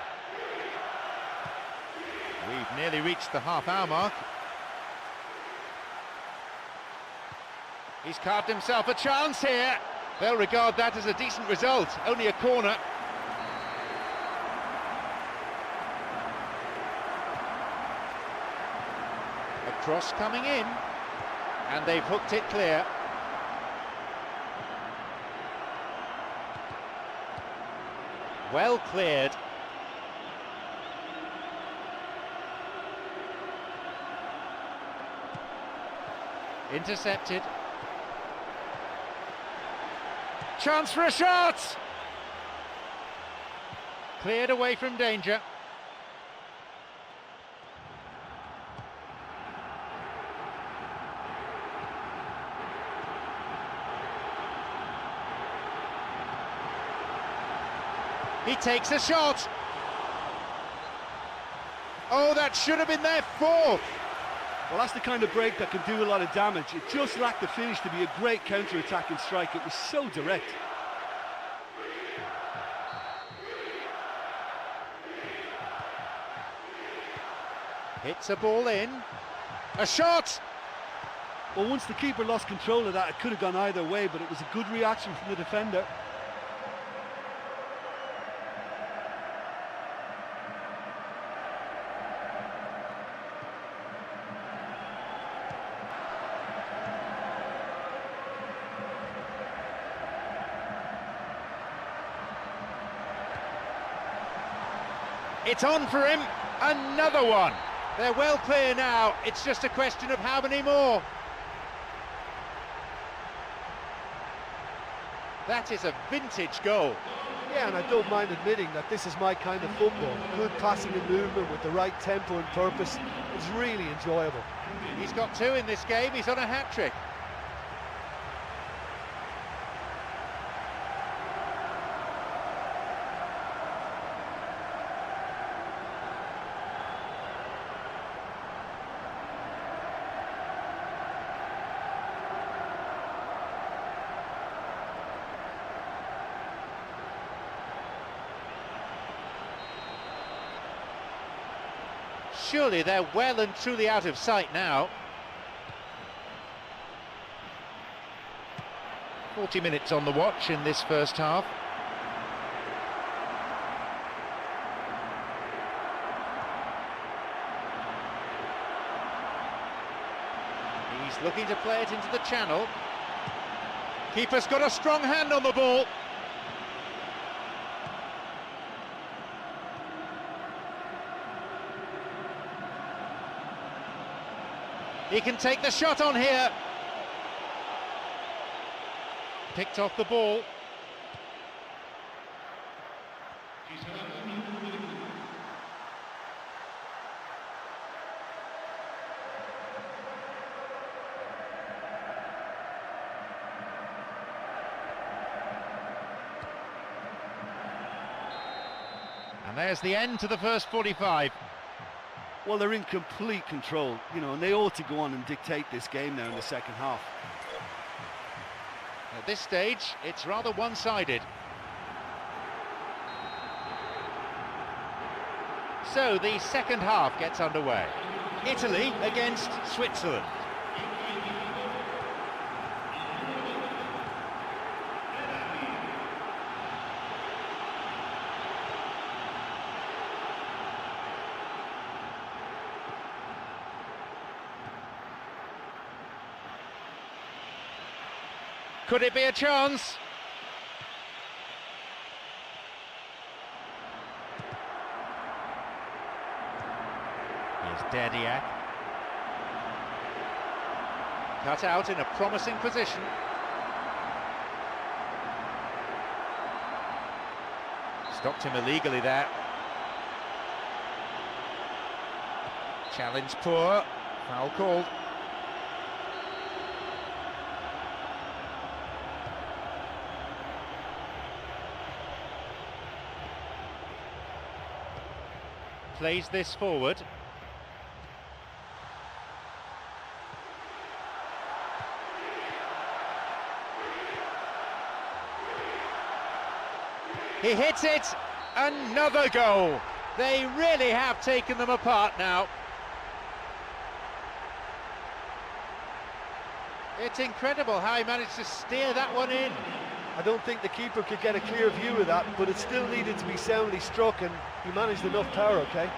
We've nearly reached the half-hour mark. He's carved himself a chance here. They'll regard that as a decent result. Only a corner. A cross coming in. And they've hooked it clear. Well cleared. Intercepted. Chance for a shot! Cleared away from danger. He takes a shot. Oh, that should have been their fourth. Well, that's the kind of break that can do a lot of damage. It just lacked the finish to be a great counter-attacking strike. It was so direct. Hits a ball in. A shot! Well, once the keeper lost control of that, it could have gone either way, but it was a good reaction from the defender. It's on for him, another one. They're well clear now, it's just a question of how many more. That is a vintage goal. Yeah, and I don't mind admitting that this is my kind of football. Good passing and movement with the right tempo and purpose. It's really enjoyable. He's got 2 in this game, he's on a hat-trick. Surely they're well and truly out of sight now. 40 minutes on the watch in this first half. He's looking to play it into the channel. Keeper's got a strong hand on the ball. He can take the shot on here. Picked off the ball. And there's the end to the first 45. Well, they're in complete control, you know, and they ought to go on and dictate this game now in the second half. At this stage, it's rather one-sided. So the second half gets underway. Italy against Switzerland. Could it be a chance? Here's Dediak. Cut out in a promising position. Stopped him illegally there. Challenge poor. Foul called. Plays this forward. He hits it, another goal. They really have taken them apart now. It's incredible how he managed to steer that one in. I don't think the keeper could get a clear view of that, but it still needed to be soundly struck, and he managed enough power, okay?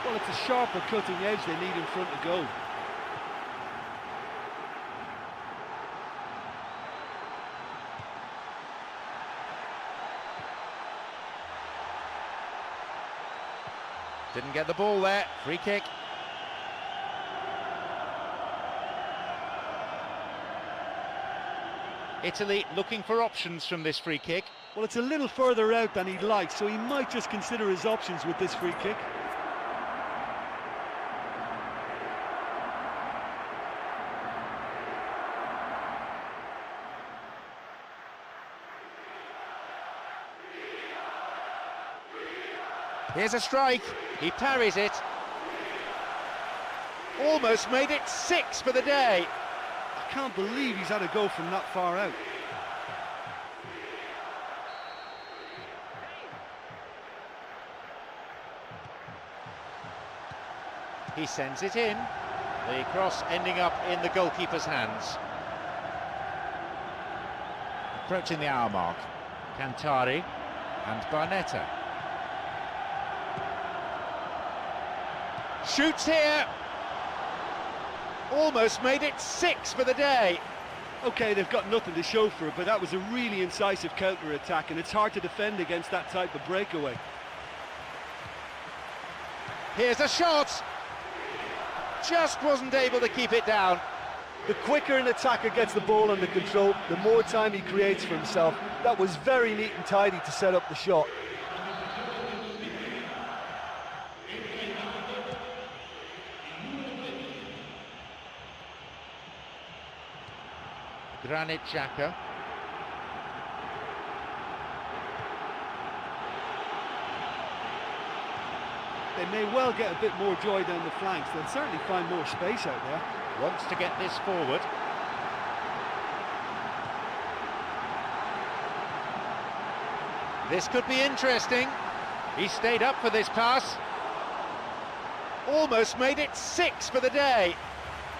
Well, it's a sharper cutting edge they need in front of goal. Didn't get the ball there. Free kick. Italy looking for options from this free kick. Well, it's a little further out than he'd like, so he might just consider his options with this free kick. Here's a strike. He parries it. Almost made it 6 for the day. I can't believe he's had to go from that far out. He sends it in. The cross ending up in the goalkeeper's hands. Approaching the hour mark. Cantari and Barnetta. Shoots here. Almost made it 6 for the day. OK, they've got nothing to show for it, but that was a really incisive counter-attack, and it's hard to defend against that type of breakaway. Here's a shot. Just wasn't able to keep it down. The quicker an attacker gets the ball under control, the more time he creates for himself. That was very neat and tidy to set up the shot. Granit Xhaka. They may well get a bit more joy down the flanks. They'll certainly find more space out there. Wants to get this forward. This could be interesting. He stayed up for this pass. Almost made it 6 for the day.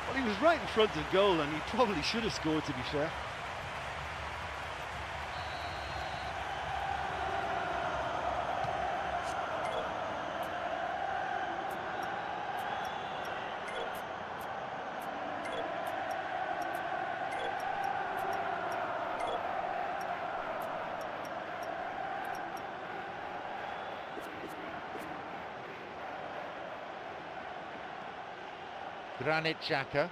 Well, he was right in front of goal and he probably should have scored, to be fair. Granit Xhaka.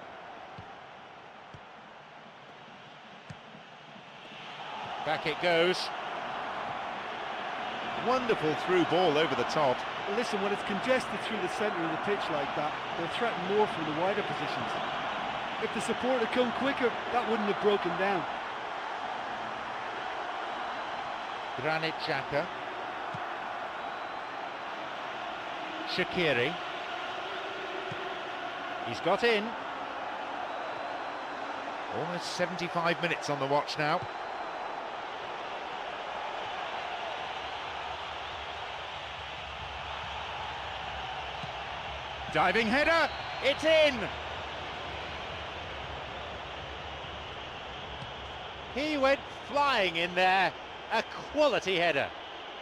Back it goes. Wonderful through ball over the top. Well, listen, when it's congested through the centre of the pitch like that, they'll threaten more from the wider positions. If the support had come quicker, that wouldn't have broken down. Granit Xhaka. Shaqiri. He's got in. Almost 75 minutes on the watch now. Diving header, it's in! He went flying in there, a quality header.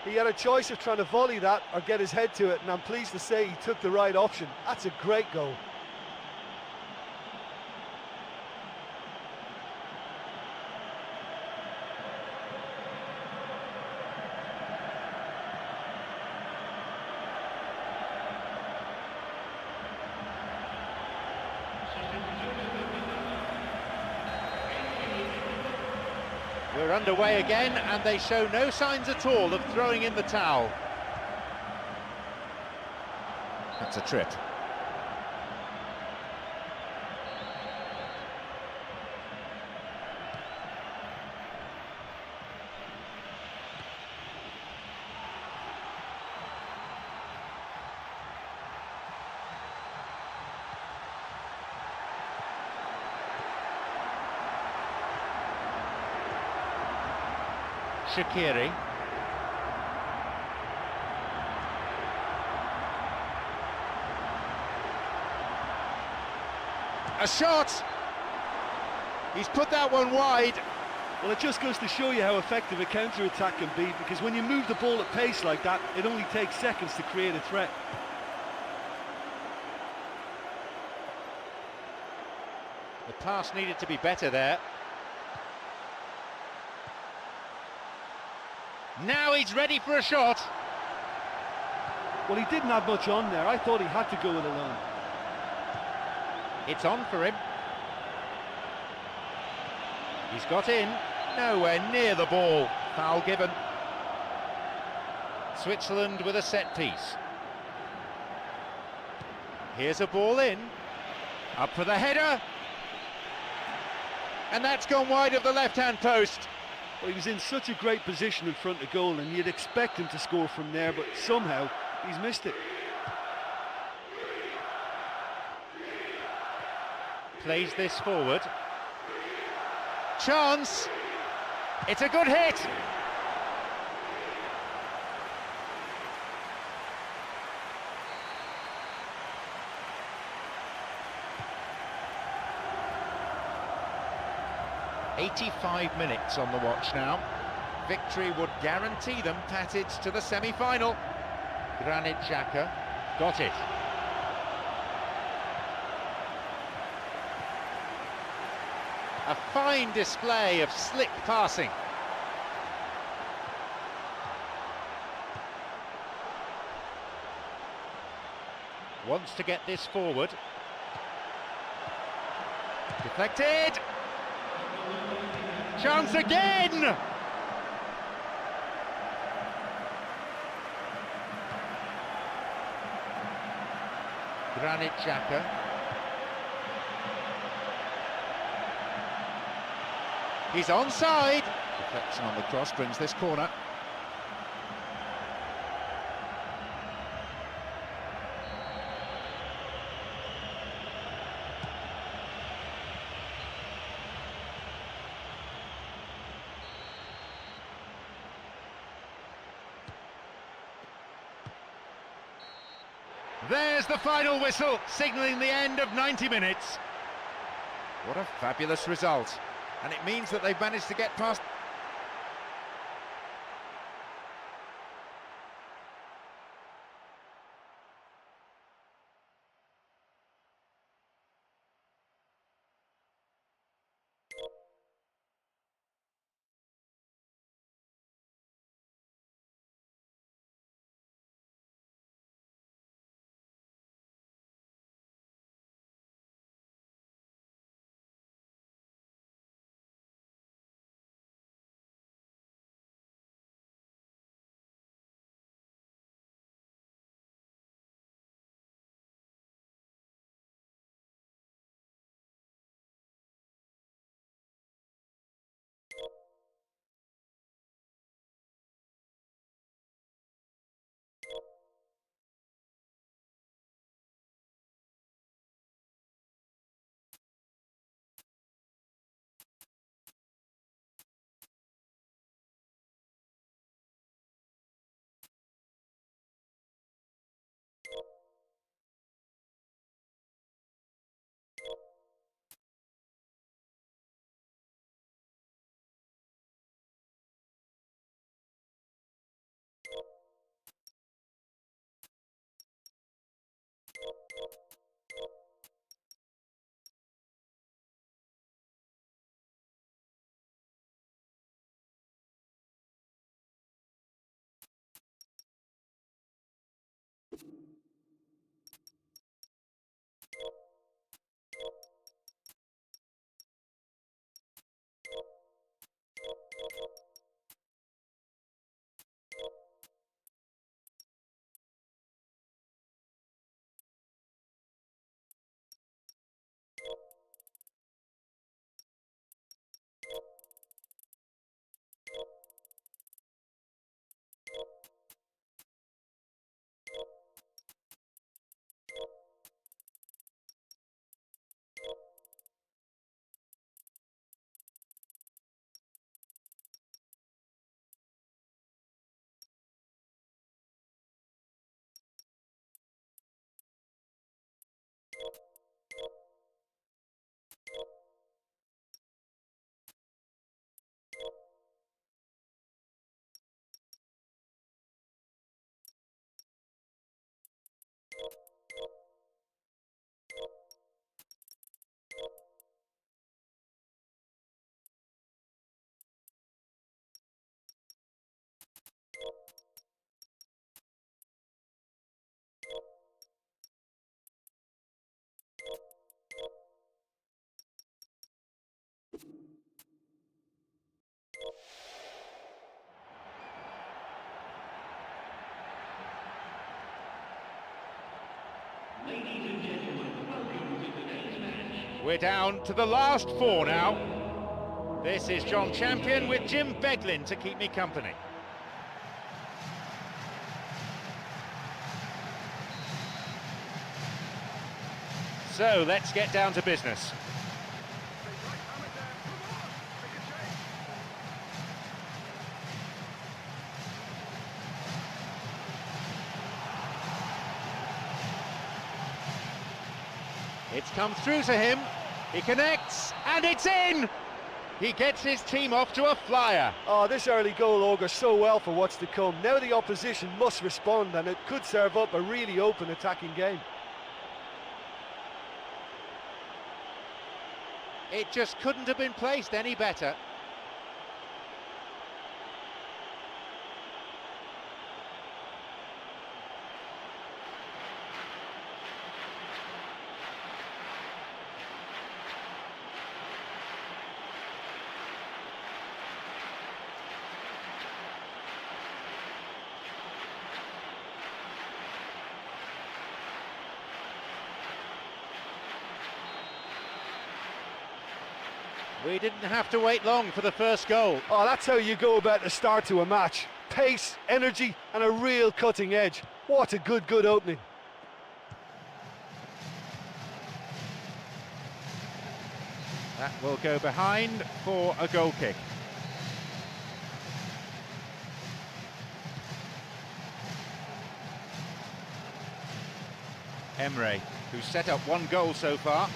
He had a choice of trying to volley that or get his head to it, and I'm pleased to say he took the right option. That's a great goal. We're underway again, and they show no signs at all of throwing in the towel. That's a trip. Shaqiri. A shot! He's put that one wide. Well, it just goes to show you how effective a counter-attack can be, because when you move the ball at pace like that, it only takes seconds to create a threat. The pass needed to be better there. Now he's ready for a shot. Well, he didn't have much on there. I thought he had to go it alone. It's on for him. He's got in. Nowhere near the ball. Foul given. Switzerland with a set piece. Here's a ball in. Up for the header. And that's gone wide of the left-hand post. Well, he was in such a great position in front of goal, and you'd expect him to score from there, but somehow he's missed it. Plays this forward. Chance. It's a good hit. "85 minutes on the watch now. Victory would guarantee them passage to the semi-final. Granit Xhaka got it. A fine display of slick passing. Wants to get this forward. Deflected. Chance again! Granit Xhaka. He's onside. Deflection on the cross brings this corner. There's the final whistle, signalling the end of 90 minutes. What a fabulous result. And it means that they've managed to get past... We're down to the last four now. This is John Champion with Jim Beglin to keep me company. So let's get down to business. It's come through to him, he connects, and it's in! He gets his team off to a flyer. Oh, this early goal augurs so well for what's to come. Now the opposition must respond, and it could serve up a really open attacking game. It just couldn't have been placed any better. We didn't have to wait long for the first goal. Oh, that's how you go about the start to a match. Pace, energy, and a real cutting edge. What a good opening. That will go behind for a goal kick. Emre, who's set up one goal so far.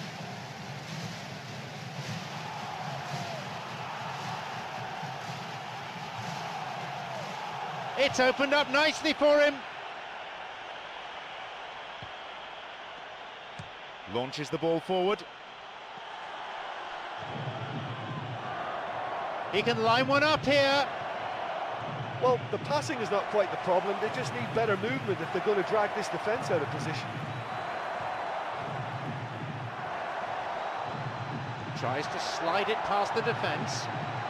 It's opened up nicely for him. Launches the ball forward. He can line one up here. Well, the passing is not quite the problem. They just need better movement if they're going to drag this defence out of position. Tries to slide it past the defence.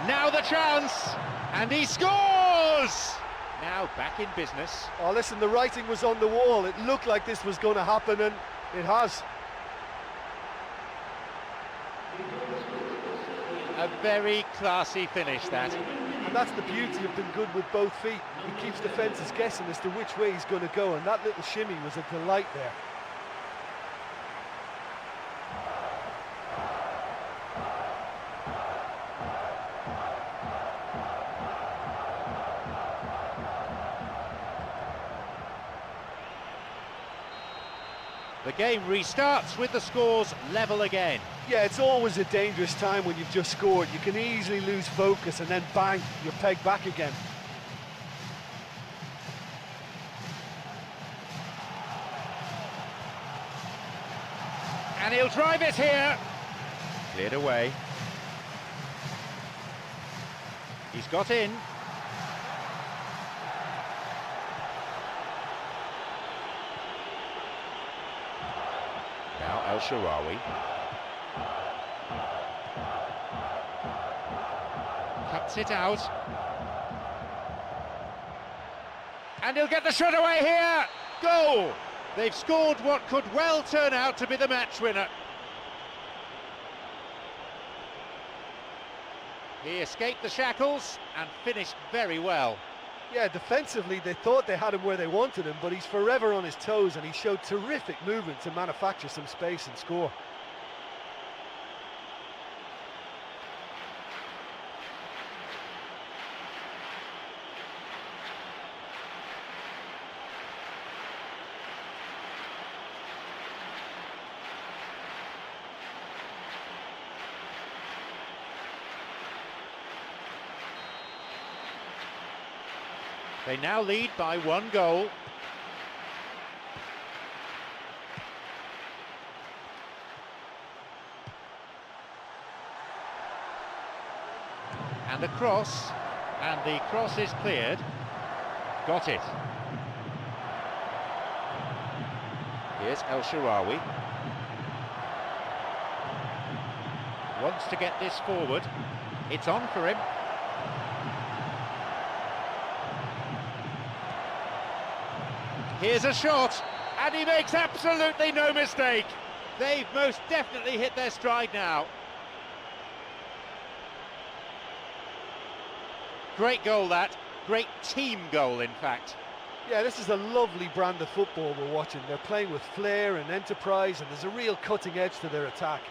Now the chance! And he scores! Now back in business. Oh, listen, the writing was on the wall. It looked like this was going to happen, and it has. A very classy finish, that. And that's the beauty of being good with both feet. He keeps defences guessing as to which way he's going to go, and that little shimmy was a delight there. The game restarts with the scores level again. Yeah, it's always a dangerous time when you've just scored. You can easily lose focus and then bang, you're pegged back again. And he'll drive it here. Cleared away. He's got in. Now El Shaarawy. Cuts it out. And he'll get the shot away here. Goal! They've scored what could well turn out to be the match winner. He escaped the shackles and finished very well. Yeah, defensively they thought they had him where they wanted him, but he's forever on his toes and he showed terrific movement to manufacture some space and score. They now lead by 1 goal. And a cross, and the cross is cleared. Got it. Here's El Shaarawy. Wants to get this forward. It's on for him. Here's a shot, and he makes absolutely no mistake. They've most definitely hit their stride now. Great goal that, great team goal in fact. Yeah, this is a lovely brand of football we're watching. They're playing with flair and enterprise, and there's a real cutting edge to their attack.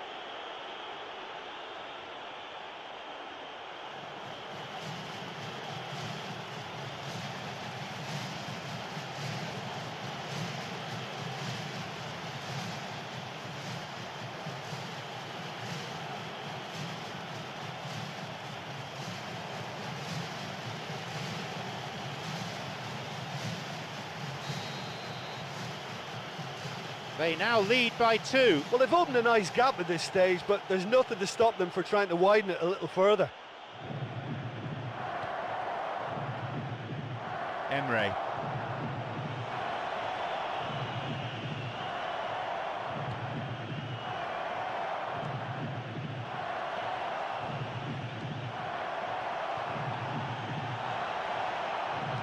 They now lead by 2. Well, they've opened a nice gap at this stage, but there's nothing to stop them for trying to widen it a little further. Emre.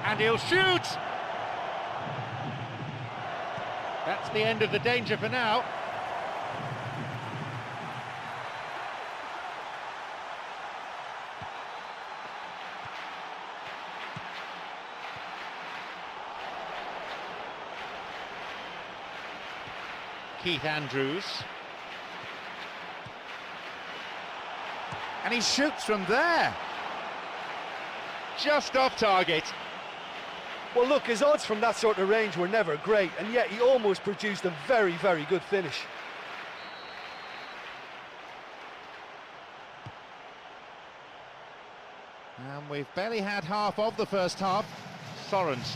And he'll shoot! That's the end of the danger for now. Keith Andrews. And he shoots from there. Just off target. Well, look, his odds from that sort of range were never great, and yet he almost produced a very, very good finish. And we've barely had half of the first half. Sorensen.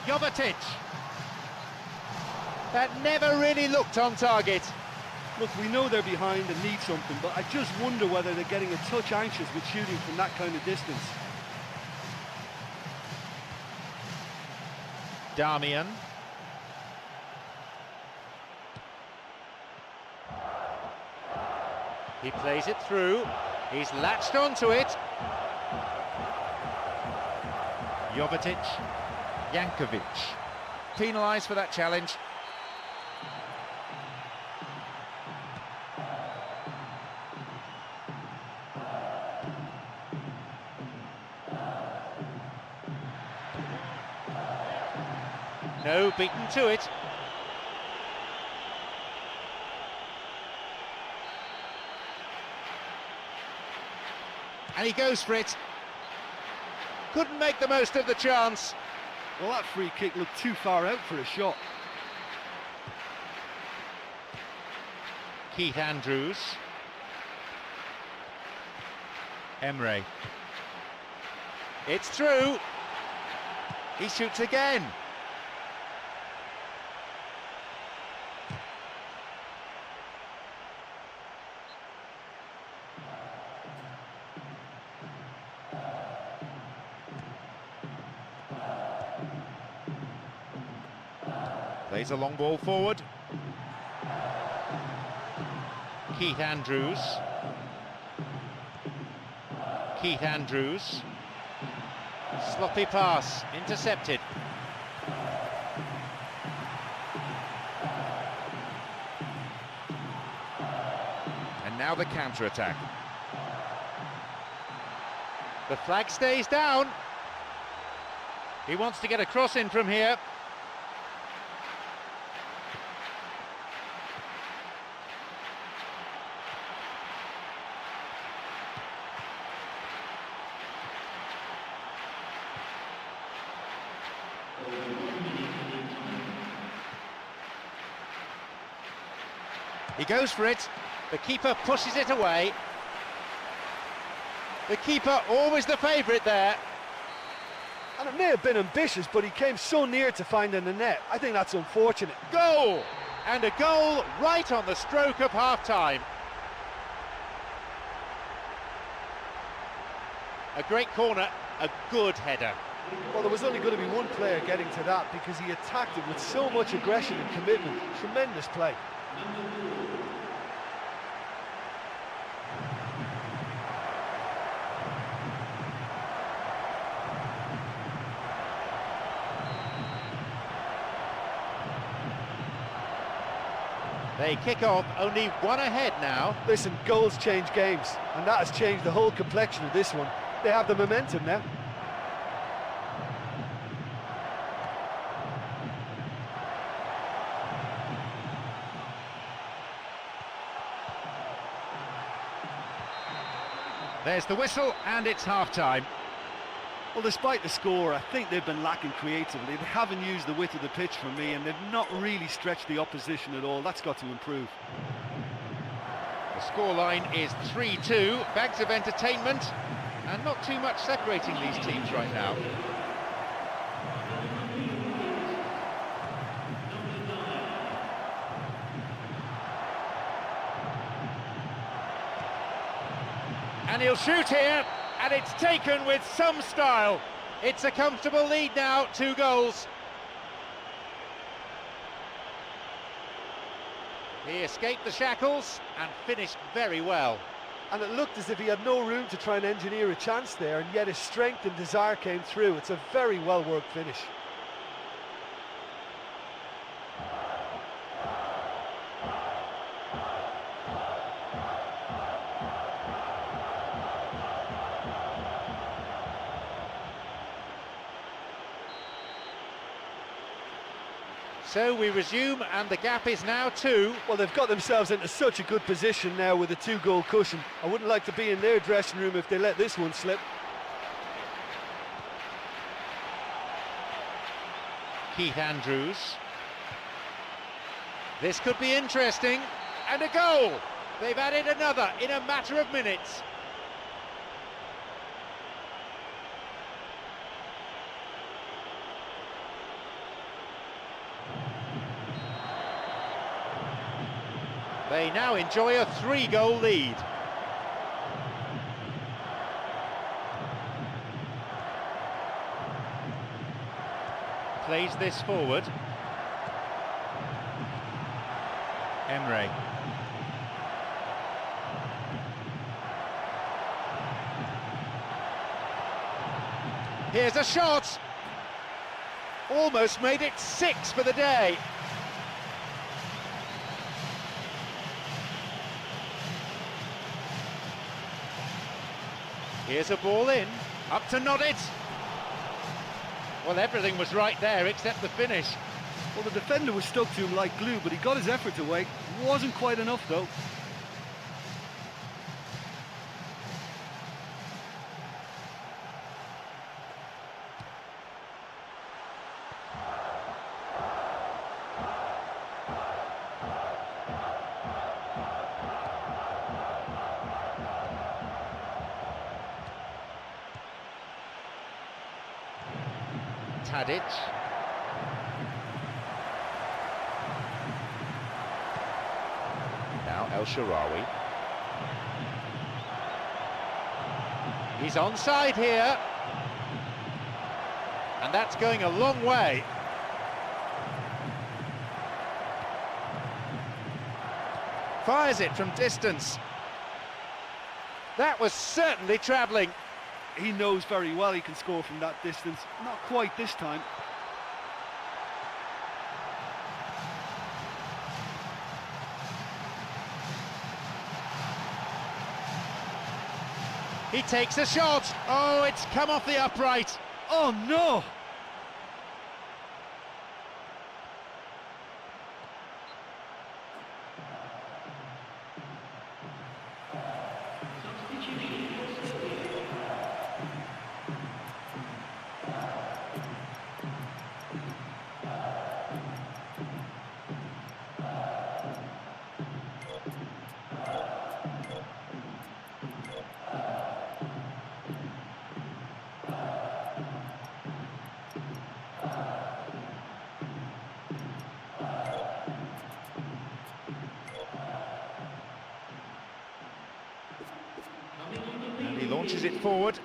Jovetic. That never really looked on target. Look, we know they're behind and need something, but I just wonder whether they're getting a touch anxious with shooting from that kind of distance. Damian. He plays it through. He's latched onto it. Jovetic. Jankovic. Penalised for that challenge. No, beaten to it. And he goes for it. Couldn't make the most of the chance. Well, that free kick looked too far out for a shot. Keith Andrews. Emre. It's through. He shoots again. Plays a long ball forward. Keith Andrews. Keith Andrews. Sloppy pass, intercepted. And now the counter-attack. The flag stays down. He wants to get a cross in from here. He goes for it. The keeper pushes it away. The keeper, always the favourite there. And it may have been ambitious, but he came so near to finding the net. I think that's unfortunate. Goal! And a goal right on the stroke of half-time. A great corner, a good header. Well, there was only going to be one player getting to that because he attacked it with so much aggression and commitment. Tremendous play. They kick off, only one ahead now. Listen, goals change games, and that has changed the whole complexion of this one. They have the momentum now. There's the whistle, and it's half-time. Well, despite the score, I think they've been lacking creatively. They haven't used the width of the pitch for me, and they've not really stretched the opposition at all. That's got to improve. The scoreline is 3-2. Bags of entertainment, and not too much separating these teams right now. And he'll shoot here, and it's taken with some style. It's a comfortable lead now, 2 goals. He escaped the shackles and finished very well. And it looked as if he had no room to try and engineer a chance there, and yet his strength and desire came through. It's a very well-worked finish. So we resume, and the gap is now 2. Well, they've got themselves into such a good position now with a 2-goal cushion. I wouldn't like to be in their dressing room if they let this one slip. Keith Andrews. This could be interesting, and a goal! They've added another in a matter of minutes. They now enjoy a 3-goal lead. Plays this forward. Emre. Here's a shot! Almost made it 6 for the day. Here's a ball in, up to nod it. Well, everything was right there except the finish. Well, the defender was stuck to him like glue, but he got his effort away. Wasn't quite enough, though. Tadic. Now El Shaarawy. He's onside here. And that's going a long way. Fires it from distance. That was certainly travelling. He knows very well he can score from that distance. Not quite this time. He takes a shot. Oh, it's come off the upright. Oh, no! And he launches it forward.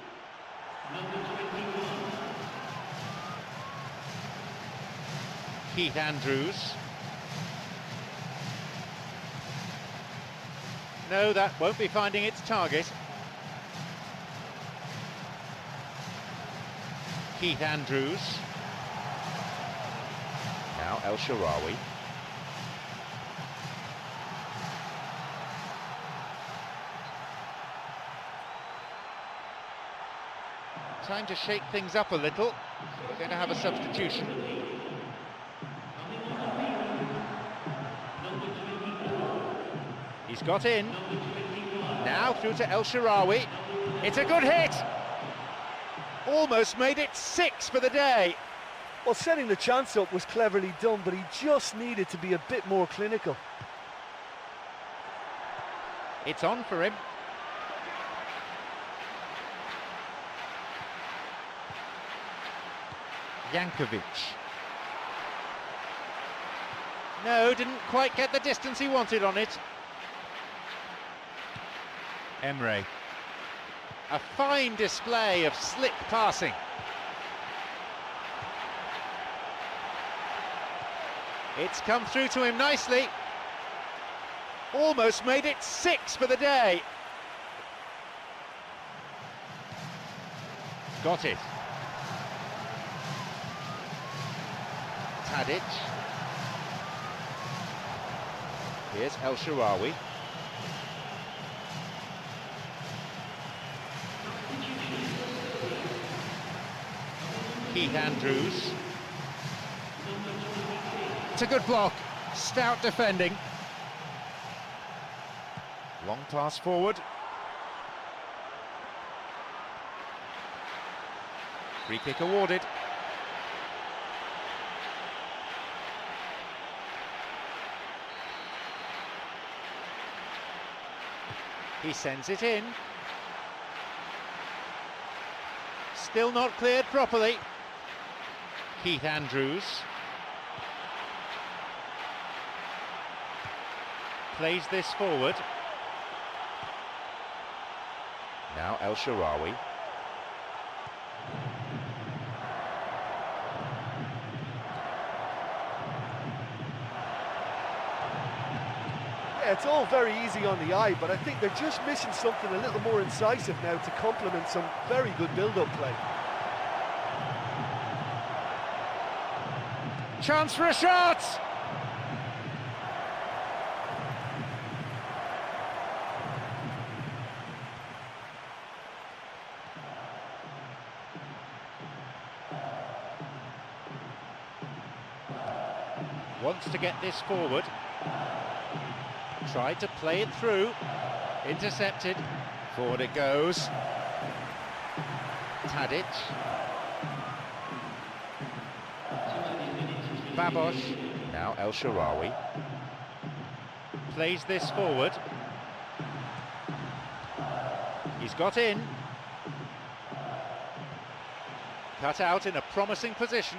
Keith Andrews. No, that won't be finding its target. Keith Andrews. Now El Shaarawy. Time to shake things up a little. We're going to have a substitution. He's got in. Now through to El Shaarawy. It's a good hit. Almost made it 6 for the day. Well, setting the chance up was cleverly done, but he just needed to be a bit more clinical. It's on for him. Jankovic. No, didn't quite get the distance he wanted on it. Emre. A fine display of slick passing. It's come through to him nicely. Almost made it 6 for the day. Got it. Tadic. Here's El Shaarawy. Keith Andrews. That's a good block. Stout defending. Long pass forward. Free kick awarded. He sends it in. Still not cleared properly. Keith Andrews. Plays this forward. Now El Shaarawy. Yeah, it's all very easy on the eye, but I think they're just missing something a little more incisive now to complement some very good build-up play. Chance for a shot! Wants to get this forward. Tried to play it through. Intercepted. Forward it goes. Tadic. Babosh. Now El Shaarawy. Plays this forward. He's got in. Cut out in a promising position.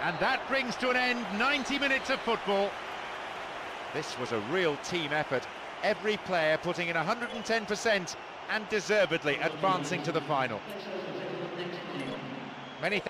And that brings to an end 90 minutes of football. This was a real team effort. Every player putting in 110% and deservedly advancing to the final. Many thanks.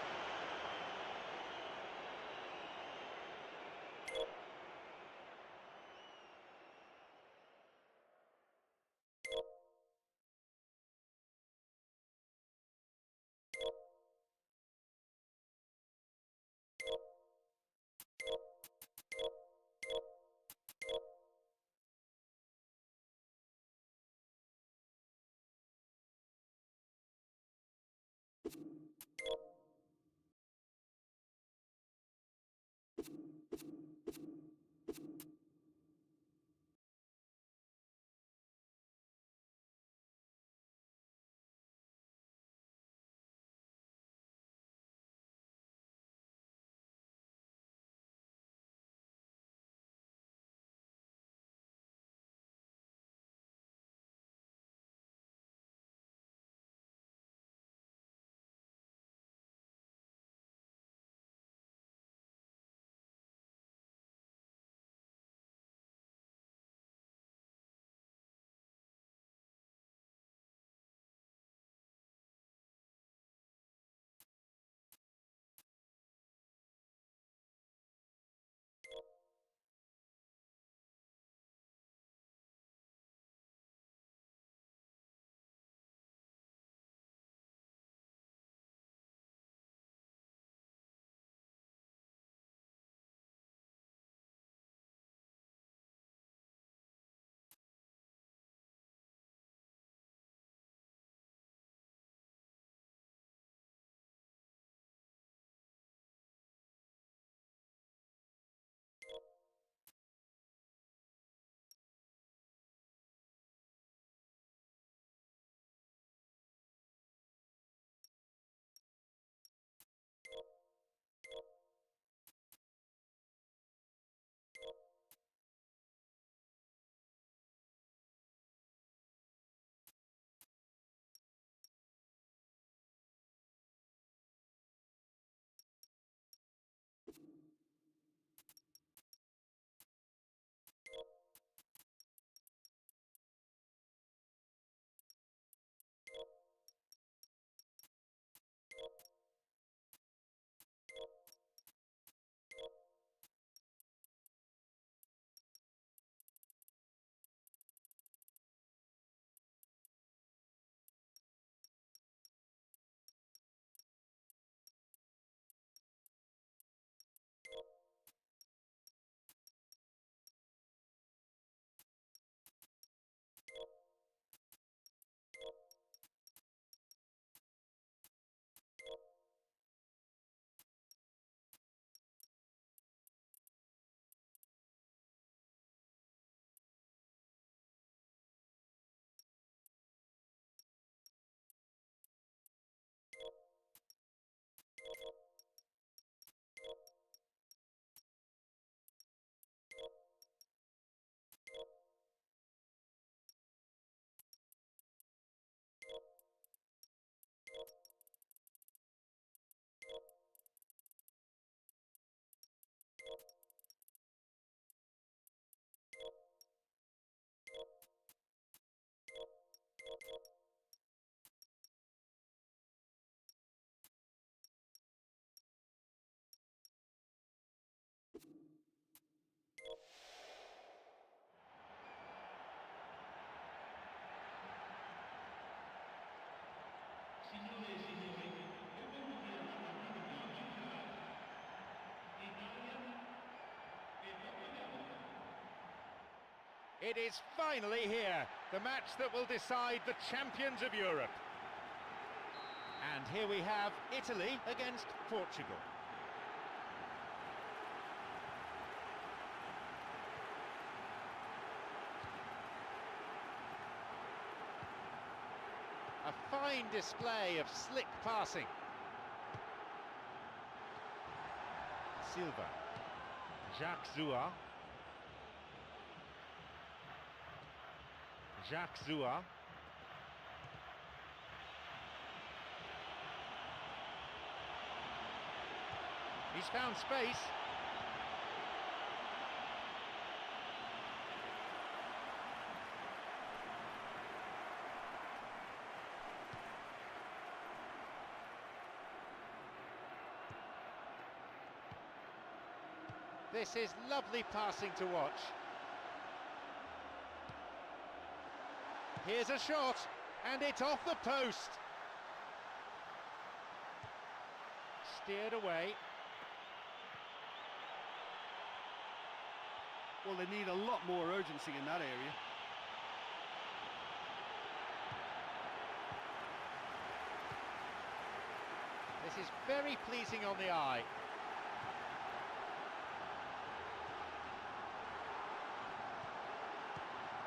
It is finally here, the match that will decide the champions of Europe. And here we have Italy against Portugal. A fine display of slick passing. Silva. Jacques Zouar. Jacques Zouar. He's found space. This is lovely passing to watch. Here's a shot, and it's off the post. Steered away. Well, they need a lot more urgency in that area. This is very pleasing on the eye.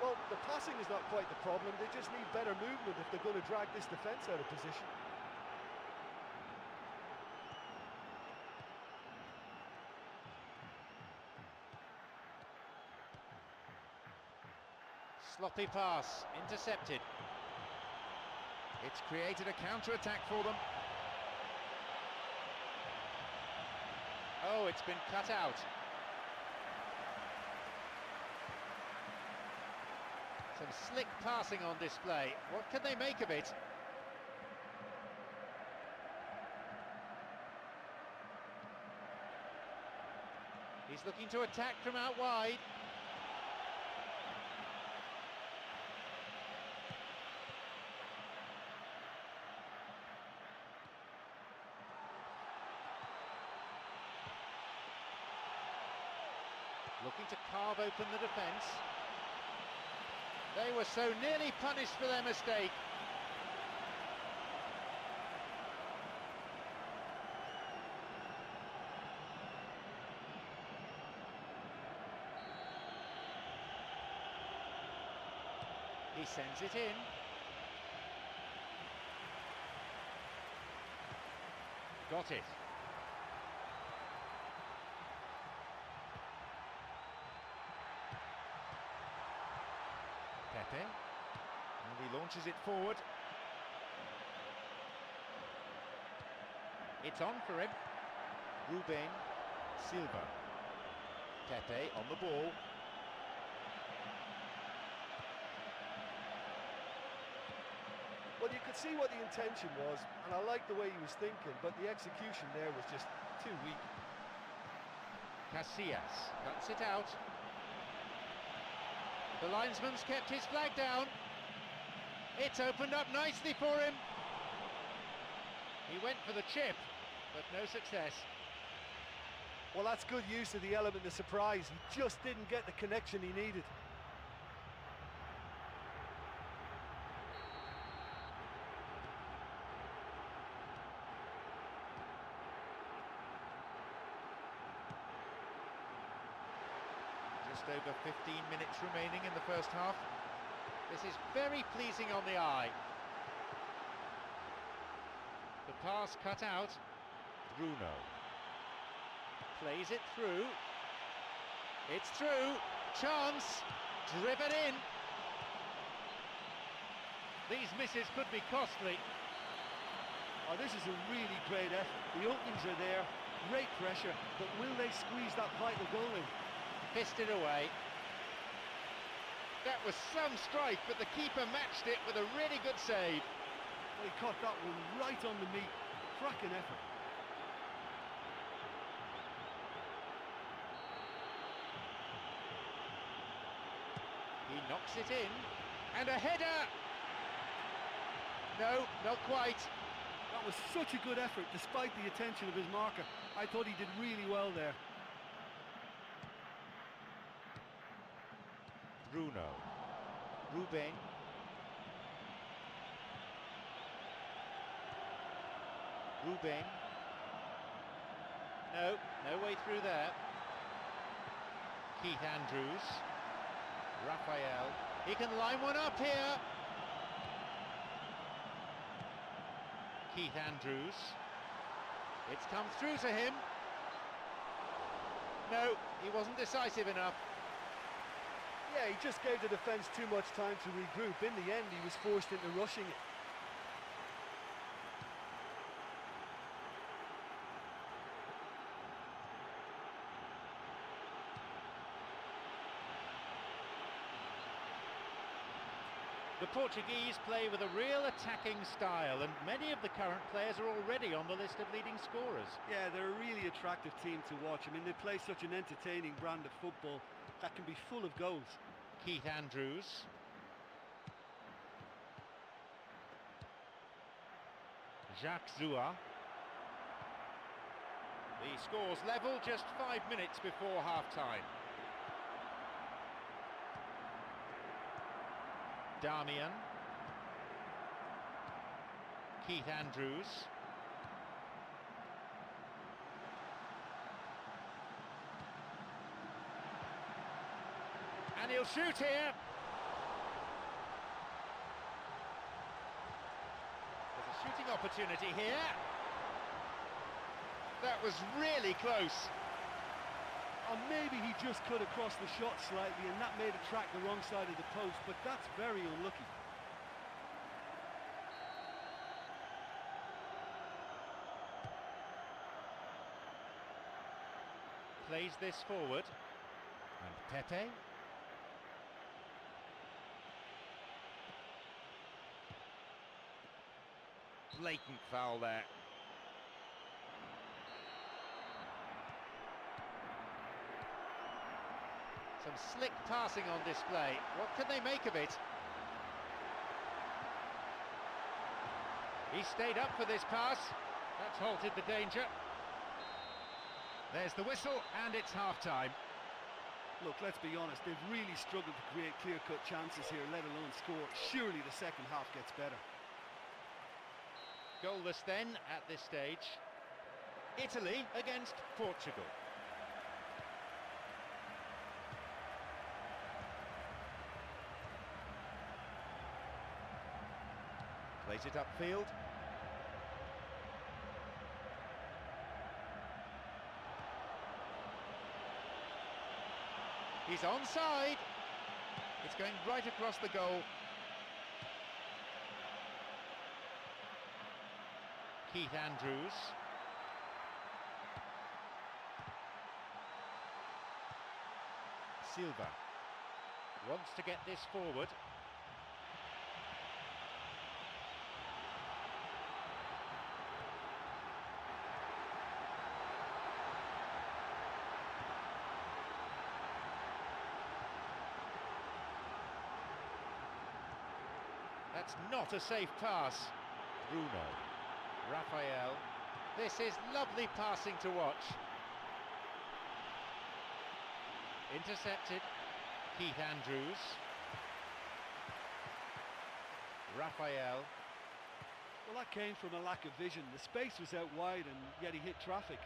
Well, the passing is not quite the problem, they just need better movement if they're going to drag this defence out of position. Sloppy pass, intercepted. It's created a counter-attack for them. Oh, it's been cut out. Some slick passing on display. What can they make of it? He's looking to attack from out wide. Looking to carve open the defence. They were so nearly punished for their mistake. He sends it in. Got it. Pepe, and he launches it forward. It's on for him. Ruben Silva. Pepe on the ball. Well, you could see what the intention was, and I like the way he was thinking, but the execution there was just too weak. Casillas cuts it out. The linesman's kept his flag down. It's opened up nicely for him. He went for the chip, but no success. Well, that's good use of the element of surprise. He just didn't get the connection he needed. Just over 15 minutes remaining in the first half. This is very pleasing on the eye. The pass cut out. Bruno plays it through. It's through. Chance. Driven in. These misses could be costly. Oh, this is a really great effort. The openings are there, great pressure, but will they squeeze that vital goal in? Fisted away. That was some strike, but the keeper matched it with a really good save. Well, he caught that one right on the meat. Cracking effort. He knocks it in, and a header! No, not quite. That was such a good effort, despite the attention of his marker. I thought he did really well there. Bruno. Ruben. Ruben. No way through there. Keith Andrews. Raphael. He can line one up here. Keith Andrews. It's come through to him. No, he wasn't decisive enough. Yeah, he just gave the defence too much time to regroup. In the end, he was forced into rushing it. The Portuguese play with a real attacking style, and many of the current players are already on the list of leading scorers. Yeah, they're a really attractive team to watch. I mean, they play such an entertaining brand of football that can be full of goals. Keith Andrews. Jacques Zoua. The score's level just 5 minutes before half-time. Damian. Keith Andrews. And he'll shoot here. There's a shooting opportunity here. That was really close. Or maybe he just cut across the shot slightly and that made it track the wrong side of the post, but that's very unlucky. Plays this forward. And Pepe. Blatant foul there. Some slick passing on display. What can they make of it? He stayed up for this pass. That's halted the danger. There's the whistle, and it's half-time. Look, let's be honest, they've really struggled to create clear-cut chances here, let alone score. Surely the second half gets better. Goalless then at this stage. Italy against Portugal. Plays it upfield. He's onside. It's going right across the goal. Keith Andrews. Silva wants to get this forward. That's not a safe pass. Bruno. Raphael. This is lovely passing to watch. Intercepted. Keith Andrews. Raphael. Well, that came from a lack of vision. The space was out wide and yet he hit traffic.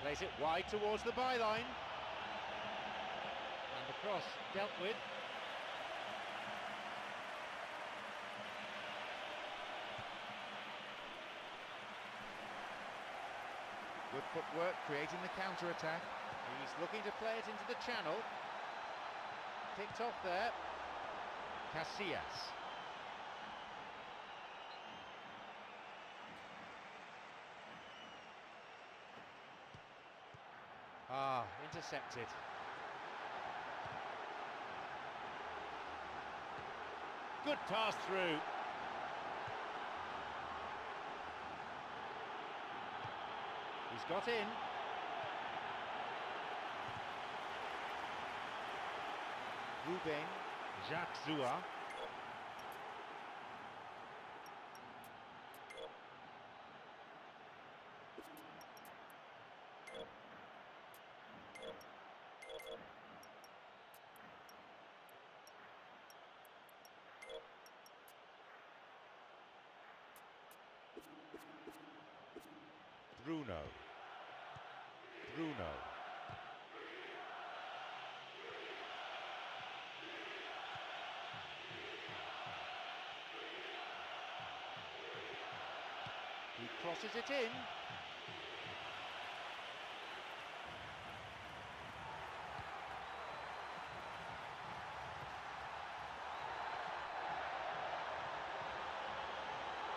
Plays it wide towards the byline. And the cross dealt with. Good footwork, creating the counter-attack. He's looking to play it into the channel. Picked off there. Casillas. Intercepted. Good pass through. He's got in. Ruben, Jacques Zoua. Bruno. Bruno. He crosses it in.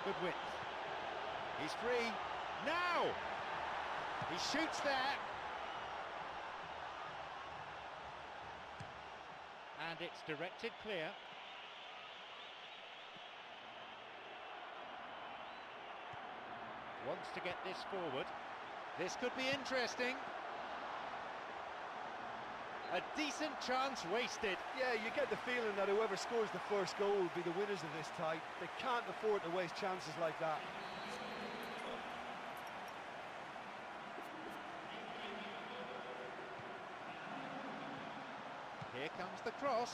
Good width. He's free. Now! He shoots there. And it's directed clear. Wants to get this forward. This could be interesting. A decent chance wasted. Yeah, you get the feeling that whoever scores the first goal will be the winners of this tie. They can't afford to waste chances like that. Here comes the cross,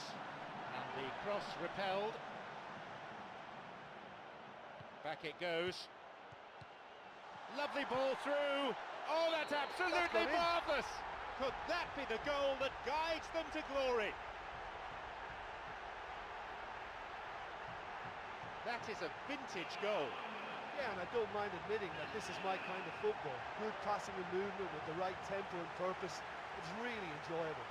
and the cross repelled. Back it goes. Lovely ball through. Oh, that's absolutely marvellous! Could that be the goal that guides them to glory? That is a vintage goal. Yeah, and I don't mind admitting that this is my kind of football. Good passing and movement with the right tempo and purpose. It's really enjoyable.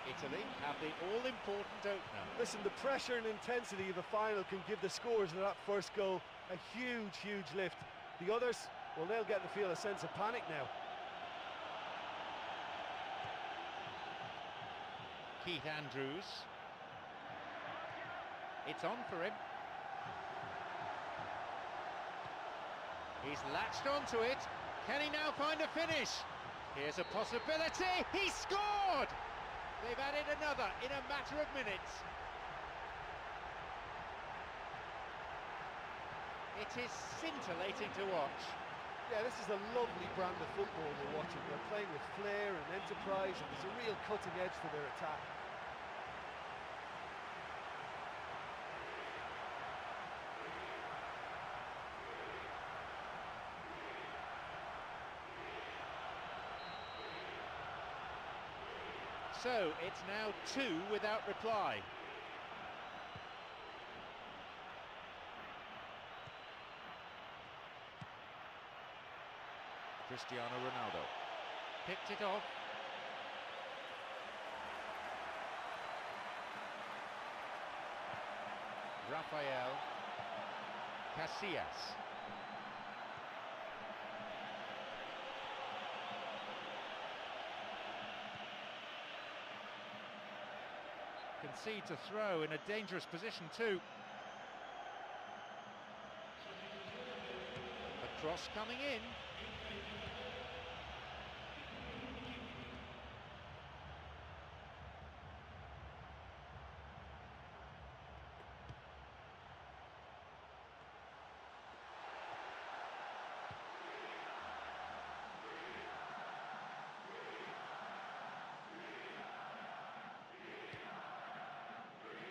Italy have the all-important opener. Listen, the pressure and intensity of a final can give the scorers of that first goal a huge, huge lift. The others, well, they'll get to feel a sense of panic now. Keith Andrews. It's on for him. He's latched onto it. Can he now find a finish? Here's a possibility. He scored! They've added another in a matter of minutes. It is scintillating to watch. Yeah, this is a lovely brand of football we're watching. They're playing with flair and enterprise, and there's a real cutting edge to their attack. So it's now 2 without reply. Cristiano Ronaldo picked it off. Rafael Casillas. Concedes a throw in a dangerous position too. A cross coming in.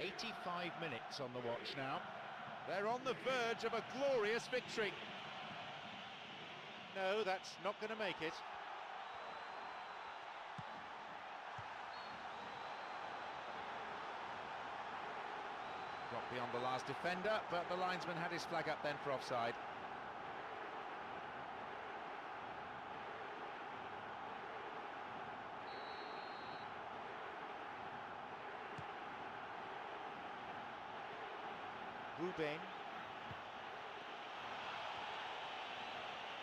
"85 minutes on the watch now. They're on the verge of a glorious victory." No, that's not going to make it. Got beyond the last defender, but the linesman had his flag up then for offside. Ruben.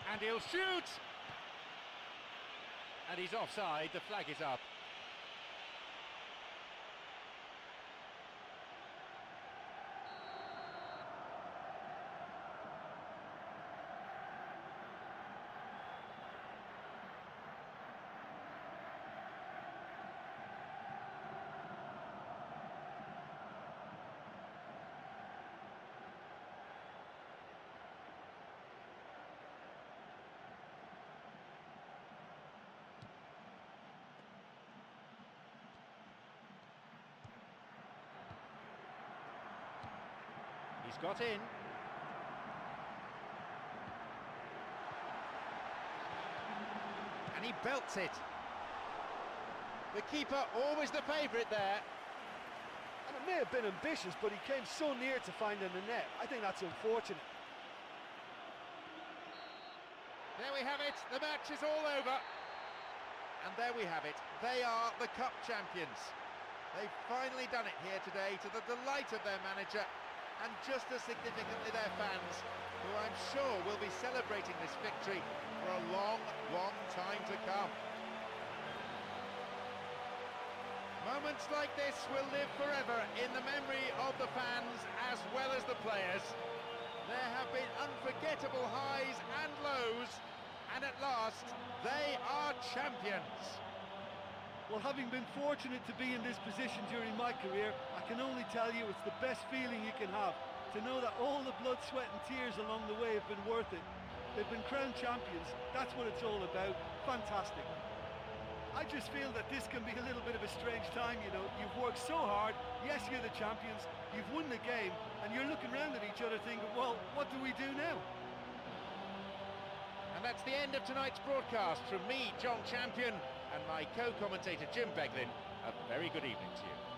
And he'll shoot! And he's offside, the flag is up. He's got in. And he belts it. The keeper always the favourite there. And it may have been ambitious, but he came so near to finding the net. I think that's unfortunate. There we have it, the match is all over. And there we have it, they are the Cup champions. They've finally done it here today to the delight of their manager and just as significantly their fans, who I'm sure will be celebrating this victory for a long, long time to come. Moments like this will live forever in the memory of the fans as well as the players. There have been unforgettable highs and lows, and at last, they are champions. Well, having been fortunate to be in this position during my career, I can only tell you it's the best feeling you can have, to know that all the blood, sweat and tears along the way have been worth it. They've been crowned champions, that's what it's all about. Fantastic. I just feel that this can be a little bit of a strange time, you know. You've worked so hard, yes, you're the champions, you've won the game, and you're looking around at each other thinking, well, what do we do now? And that's the end of tonight's broadcast from me, John Champion, and my co-commentator Jim Beglin. A very good evening to you.